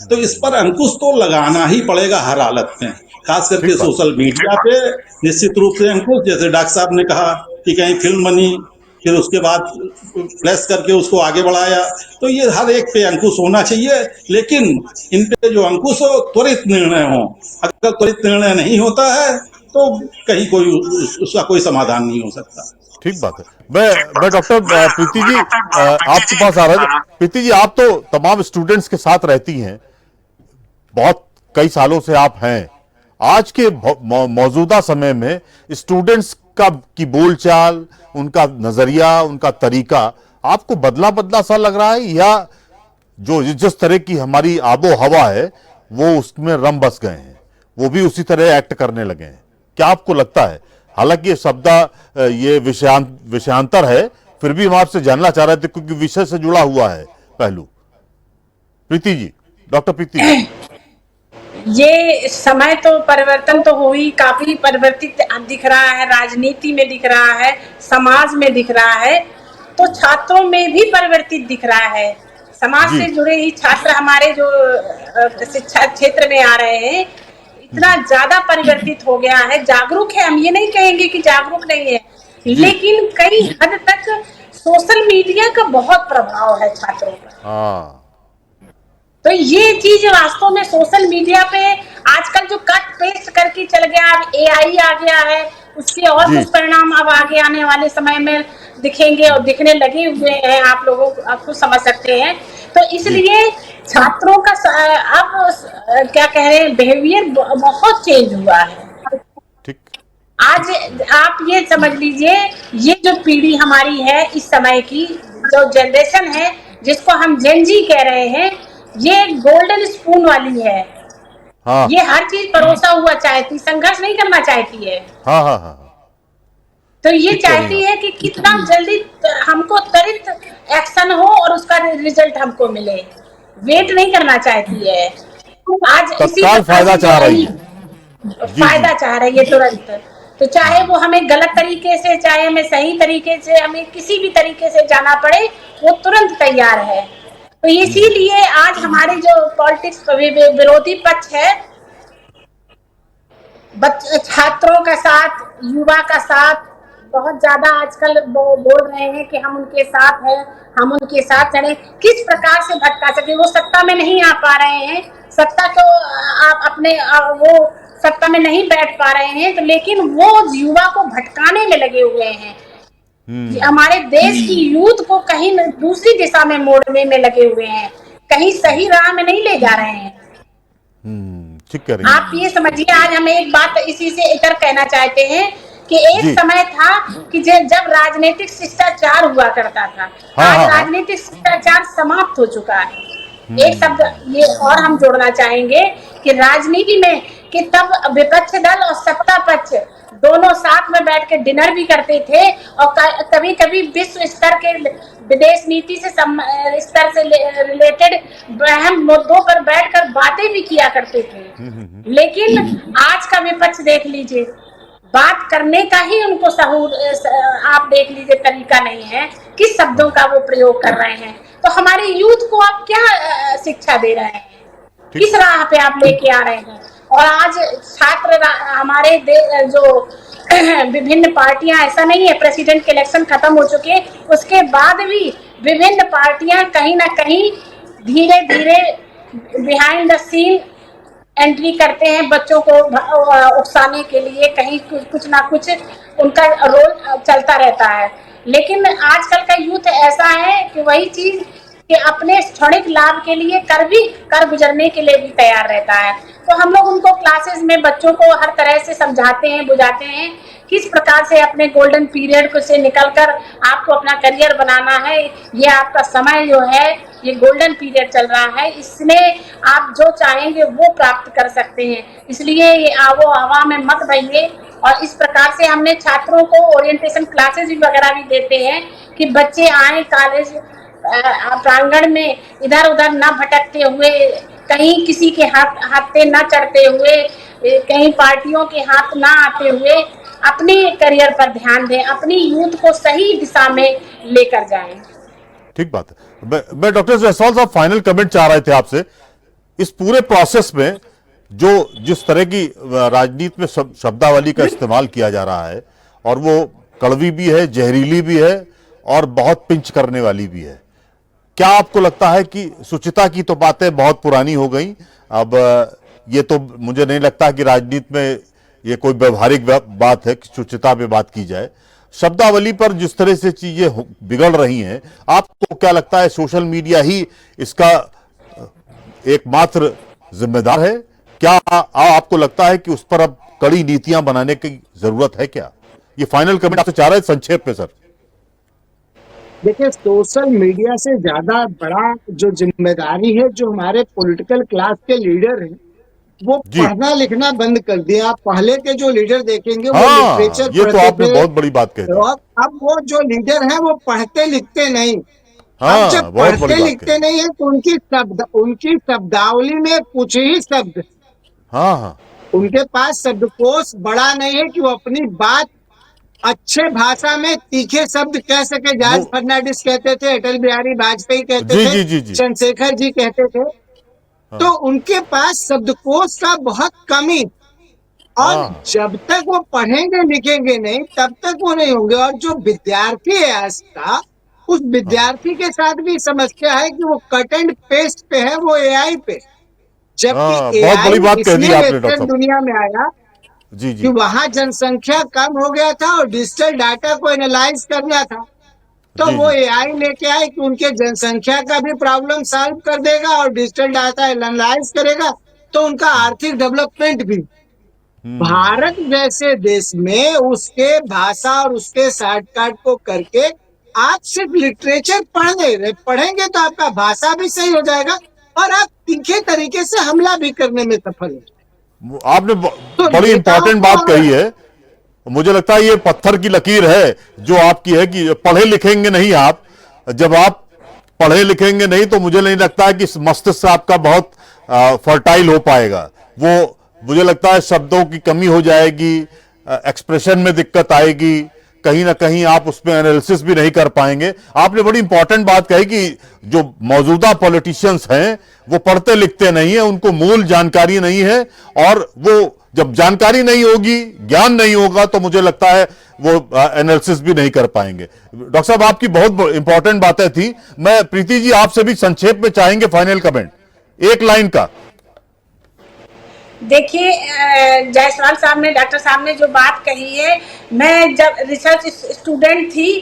तो इस पर अंकुश तो लगाना ही पड़ेगा हर हालत में, खास करके ठीक बात। सोशल मीडिया पे निश्चित रूप से अंकुश। जैसे डॉक्टर साहब ने कहा कि कहीं फिल्म बनी, फिर उसके बाद फ्लैश करके उसको आगे बढ़ाया, तो ये हर एक पे अंकुश होना चाहिए। लेकिन इन पे जो अंकुश हो, त्वरित निर्णय हो। अगर त्वरित निर्णय नहीं होता है तो कहीं कोई उसका कोई समाधान नहीं हो सकता। ठीक बात है। मैं डॉक्टर प्रीति जी आपके पास आ रहा था। प्रीति जी, आप तो तमाम स्टूडेंट्स के साथ रहती हैं, बहुत कई सालों से आप हैं। आज के मौजूदा समय में स्टूडेंट्स का की बोलचाल, उनका नजरिया, उनका तरीका आपको बदला बदला सा लग रहा है, या जो जिस तरह की हमारी आबो हवा है वो उसमें रम बस गए हैं, वो भी उसी तरह एक्ट करने लगे हैं? क्या आपको लगता है? हालांकि ये विषयांतर है, फिर भी हम आपसे जानना चाह रहे थे क्योंकि विषय से जुड़ा हुआ है पहलू। प्रीति जी, डॉक्टर प्रीति जी। ये समय तो परिवर्तन तो हो ही, काफी परिवर्तित दिख रहा है, राजनीति में दिख रहा है, समाज में दिख रहा है, तो छात्रों में भी परिवर्तित दिख रहा है। समाज जी। से जुड़े ही छात्र हमारे जो शिक्षा क्षेत्र में आ रहे हैं, इतना ज्यादा परिवर्तित हो गया है, जागरूक है। हम ये नहीं कहेंगे कि जागरूक नहीं है, लेकिन कई हद तक सोशल मीडिया का बहुत प्रभाव है छात्रों पर। हाँ, तो ये चीज वास्तव में सोशल मीडिया पे आजकल जो कट पेस्ट करके चल गया, अब एआई आ गया है, उसके और जी। दुष्परिणाम अब आगे आने वाले समय में दिखेंगे और दिखने लगे हुए हैं। आप लोगों आपको समझ सकते हैं। तो इसलिए छात्रों का अब क्या कह रहे हैं, बिहेवियर बहुत चेंज हुआ है। ठीक। आज आप ये समझ लीजिए, ये जो पीढ़ी हमारी है, इस समय की जो जनरेशन है, जिसको हम जेन जी कह रहे हैं, ये गोल्डन स्पून वाली है। हाँ ये हर चीज परोसा हुआ चाहती, संघर्ष नहीं करना चाहती है। हाँ हाँ हाँ। तो ये ठीक कह रही चाहती हैं है कि कितना जल्दी हमको त्वरित एक्शन हो और उसका रिजल्ट हमको मिले। वेट नहीं करना चाहती है। आज इसी तत्काल फायदा चाह रही है। फायदा चाह रही है तुरंत। तो चाहे वो हमें गलत तरीके से, चाहे हमें सही तरीके से, हमें किसी भी तरीके से जाना पड़े, वो तुरंत तैयार है। तो इसीलिए आज हमारे जो पॉलिटिक्स विरोधी पक्ष है, छात्रों का साथ, युवा का साथ बहुत ज्यादा आजकल बोल रहे हैं कि हम उनके साथ हैं, हम उनके साथ चले। किस प्रकार से भटका सके? वो सत्ता में नहीं आ पा रहे हैं, सत्ता को आप अपने वो सत्ता में नहीं बैठ पा रहे हैं, तो लेकिन वो युवा को भटकाने में लगे हुए हैं। हमारे देश की यूथ को कहीं दूसरी दिशा में मोड़ने में लगे हुए हैं, कहीं सही राह में नहीं ले जा रहे हैं। ठीक कह रही हैं। आप ये समझिए, आज हम एक बात इसी से इतर कहना चाहते हैं कि एक जी। समय था कि जब राजनीतिक शिष्टाचार हुआ करता था। हाँ, आज हाँ। राजनीतिक शिष्टाचार समाप्त हो चुका है। एक शब्द ये और हम जोड़ना चाहेंगे कि राजनीति में कि तब विपक्ष दल और सत्ता पक्ष दोनों साथ में बैठ के डिनर भी करते थे, और कभी कभी विश्व स्तर के विदेश नीति से स्तर से रिलेटेड अहम मुद्दों पर बैठकर बातें भी किया करते थे। लेकिन आज का विपक्ष देख लीजिए, बात करने का ही उनको सहूर आप देख लीजिए तरीका नहीं है, किस शब्दों का वो प्रयोग कर रहे हैं। तो हमारे यूथ को आप क्या शिक्षा दे रहे हैं, किस राह पे आप लेके आ रहे हैं? और आज छात्र हमारे जो विभिन्न पार्टियां, ऐसा नहीं है प्रेसिडेंट के इलेक्शन खत्म हो चुके, उसके बाद भी विभिन्न पार्टियां कहीं ना कहीं धीरे धीरे बिहाइंड द सीन एंट्री करते हैं, बच्चों को उकसाने के लिए कहीं कुछ ना कुछ उनका रोल चलता रहता है। लेकिन आजकल का यूथ ऐसा है कि वही चीज कि अपने क्षणिक लाभ के लिए कर गुजरने के लिए भी तैयार रहता है। तो हम लोग उनको क्लासेस में बच्चों को हर तरह से समझाते हैं, बुझाते हैं किस प्रकार से अपने गोल्डन पीरियड को से निकलकर आपको अपना करियर बनाना है। ये आपका समय जो है, ये गोल्डन पीरियड चल रहा है, इसमें आप जो चाहेंगे वो प्राप्त कर सकते हैं। इसलिए ये आबो हवा में मत रहिए, और इस प्रकार से हमने छात्रों को ओरिएंटेशन क्लासेस भी वगैरह भी देते हैं कि बच्चे आए कॉलेज प्रांगण में इधर उधर न भटकते हुए, कहीं किसी के हाथे न चढ़ते हुए, कहीं पार्टियों के हाथ ना आते हुए अपने करियर पर ध्यान दें, अपनी यूथ को सही दिशा में लेकर जाएं। ठीक बात है। मैं डॉक्टर जायसवाल साहब फाइनल कमेंट चाह रहे थे आपसे, इस पूरे प्रोसेस में जो जिस तरह की राजनीति में शब्दावली का इस्तेमाल किया जा रहा है, और वो कड़वी भी है, जहरीली भी है और बहुत पिंच करने वाली भी है, क्या आपको लगता है कि शुचिता की तो बातें बहुत पुरानी हो गई, अब ये तो मुझे नहीं लगता कि राजनीति में ये कोई व्यवहारिक बात है कि शुचिता पे बात की जाए। शब्दावली पर जिस तरह से चीजें बिगड़ रही हैं, आपको क्या लगता है सोशल मीडिया ही इसका एकमात्र जिम्मेदार है? क्या आपको लगता है कि उस पर अब कड़ी नीतियां बनाने की जरूरत है क्या? ये फाइनल कमेंट आपसे चाह रहे हैं संक्षेप में सर। देखिए, सोशल मीडिया से ज्यादा बड़ा जो जिम्मेदारी है, जो हमारे पॉलिटिकल क्लास के लीडर हैं, वो जी। पढ़ना लिखना बंद कर दिए। आप पहले के जो लीडर देखेंगे वो हाँ, लिटरेचर ये तो पढ़ते आपने थे, बहुत बड़ी बात कह दी। और अब वो जो लीडर हैं वो पढ़ते लिखते नहीं। अब हाँ, जब बहुत बड़ी पढ़ते बात लिखते कही। नहीं है तो उनकी शब्दावली में कुछ ही शब्द, हाँ हाँ, उनके पास शब्दकोश बड़ा नहीं है कि वो अपनी बात अच्छे भाषा में तीखे शब्द कह सके। जॉर्ज वो फर्नांडिस कहते थे, अटल बिहारी वाजपेयी कहते जी थे, जी जी जी। चंद्रशेखर जी कहते थे। तो हाँ उनके पास शब्दकोश का बहुत कमी, और हाँ जब तक वो पढ़ेंगे लिखेंगे नहीं तब तक वो नहीं होंगे। और जो विद्यार्थी है आज का, उस हाँ विद्यार्थी के साथ भी समस्या है कि वो कट एंड पेस्ट पे है, वो एआई पे। जबकि हाँ, बहुत एआई बड़ी बात कह दी इसलिए आपने डॉक्टर वेस्टर्न साहब। दुनिया में आया जी कि जी वहां जनसंख्या कम हो गया था और डिजिटल डाटा को एनालाइज करना था। तो जी वो जी। एआई लेके आए कि उनके जनसंख्या का भी प्रॉब्लम सॉल्व कर देगा और डिजिटल डाटा एनालाइज करेगा, तो उनका आर्थिक डेवलपमेंट भी। भारत जैसे देश में उसके भाषा और उसके शॉर्टकट को करके आप सिर्फ लिटरेचर पढ़ेंगे तो आपका भाषा भी सही हो जाएगा और आप तीखे तरीके से हमला भी करने में सफल हो। आपने तो बड़ी नेताओं इंपॉर्टेंट को बात कही है। मुझे लगता है ये पत्थर की लकीर है जो आपकी है कि पढ़े लिखेंगे नहीं आप। जब आप पढ़े लिखेंगे नहीं तो मुझे नहीं लगता है कि मस्तिष्क आपका बहुत फर्टाइल हो पाएगा। वो मुझे लगता है शब्दों की कमी हो जाएगी, एक्सप्रेशन में दिक्कत आएगी, कहीं ना कहीं आप उसमें एनालिसिस भी नहीं कर पाएंगे। आपने बड़ी इंपॉर्टेंट बात कही कि जो मौजूदा पॉलिटिशियंस हैं वो पढ़ते लिखते नहीं है, उनको मूल जानकारी नहीं है, और वो जब जानकारी नहीं होगी, ज्ञान नहीं होगा, तो मुझे लगता है वो एनालिसिस भी नहीं कर पाएंगे। डॉक्टर साहब आपकी बहुत इंपॉर्टेंट बातें थी। मैं प्रीति जी आपसे भी संक्षेप में चाहेंगे फाइनल कमेंट, एक लाइन का। देखिए, जायसवाल साहब ने, डॉक्टर साहब ने जो बात कही है, मैं जब रिसर्च स्टूडेंट थी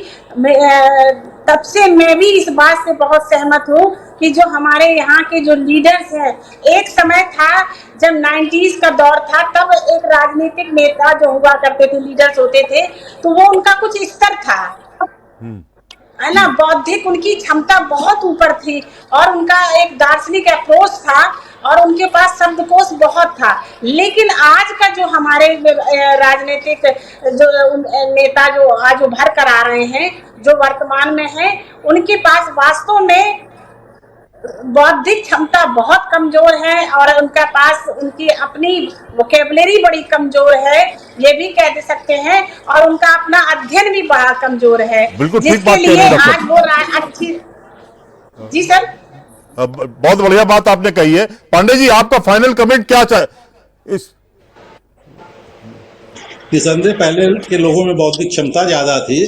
तब से मैं भी इस बात से बहुत सहमत हूँ कि जो हमारे यहाँ के जो लीडर्स हैं, एक समय था जब 90s का दौर था, तब एक राजनीतिक नेता जो हुआ करते थे, लीडर्स होते थे, तो वो उनका कुछ स्तर था, है ना, बौद्धिक उनकी क्षमता बहुत ऊपर थी और उनका एक दार्शनिक अप्रोच था और उनके पास शब्दकोश बहुत था। लेकिन आज का जो हमारे राजनीतिक जो नेता जो आज उभर कर आ रहे हैं, जो वर्तमान में हैं, उनके पास वास्तव में बौद्धिक क्षमता बहुत कमजोर है और उनका पास उनकी अपनी वोकेबलरी बड़ी कमजोर है, ये भी कह दे सकते हैं, और उनका अपना अध्ययन भी बड़ा कमजोर है, बिल्कुल ठीक जिसके बात कह रहे लिए हैं डॉक्टर। आज वो अच्छी। जी सर, बहुत बढ़िया बात आपने कही है। पांडे जी आपका फाइनल कमेंट क्या चाहे इस? निसंदेह पहले के लोगों में बौद्धिक क्षमता ज्यादा थी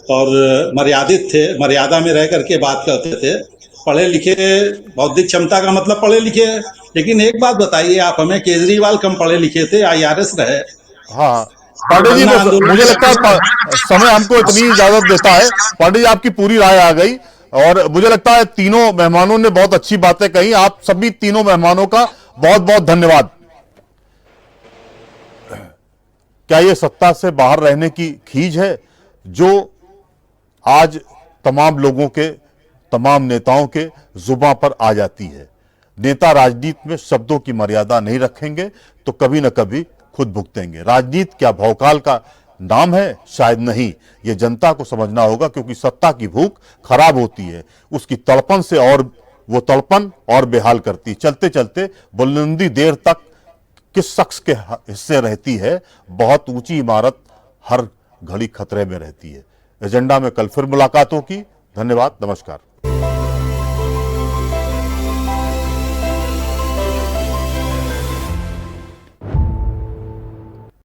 और मर्यादित थे, मर्यादा में रह करके बात करते थे। पढ़े लिखे, बौद्धिक क्षमता का मतलब पढ़े लिखे। लेकिन एक बात बताइए आप हमें, केजरीवाल कम पढ़े लिखे थे, आईआरएस रहे। हाँ पांडे जी, मुझे लगता है समय हमको इतनी इजाजत देता है। पांडे जी आपकी पूरी राय आ गई और मुझे लगता है तीनों मेहमानों ने बहुत अच्छी बातें कही। आप सभी तीनों मेहमानों का बहुत बहुत धन्यवाद। क्या ये सत्ता से बाहर रहने की खीज है जो आज तमाम लोगों के, तमाम नेताओं के जुबान पर आ जाती है? नेता राजनीति में शब्दों की मर्यादा नहीं रखेंगे तो कभी न कभी खुद भुगतेंगे। राजनीति क्या भौकाल का नाम है? शायद नहीं। ये जनता को समझना होगा, क्योंकि सत्ता की भूख खराब होती है, उसकी तड़पन से और वो तड़पन और बेहाल करती। चलते चलते बुलंदी देर तक किस शख्स के हिस्से रहती है, बहुत ऊंची इमारत हर घड़ी खतरे में रहती है। एजेंडा में कल फिर मुलाकात होगी। धन्यवाद, नमस्कार।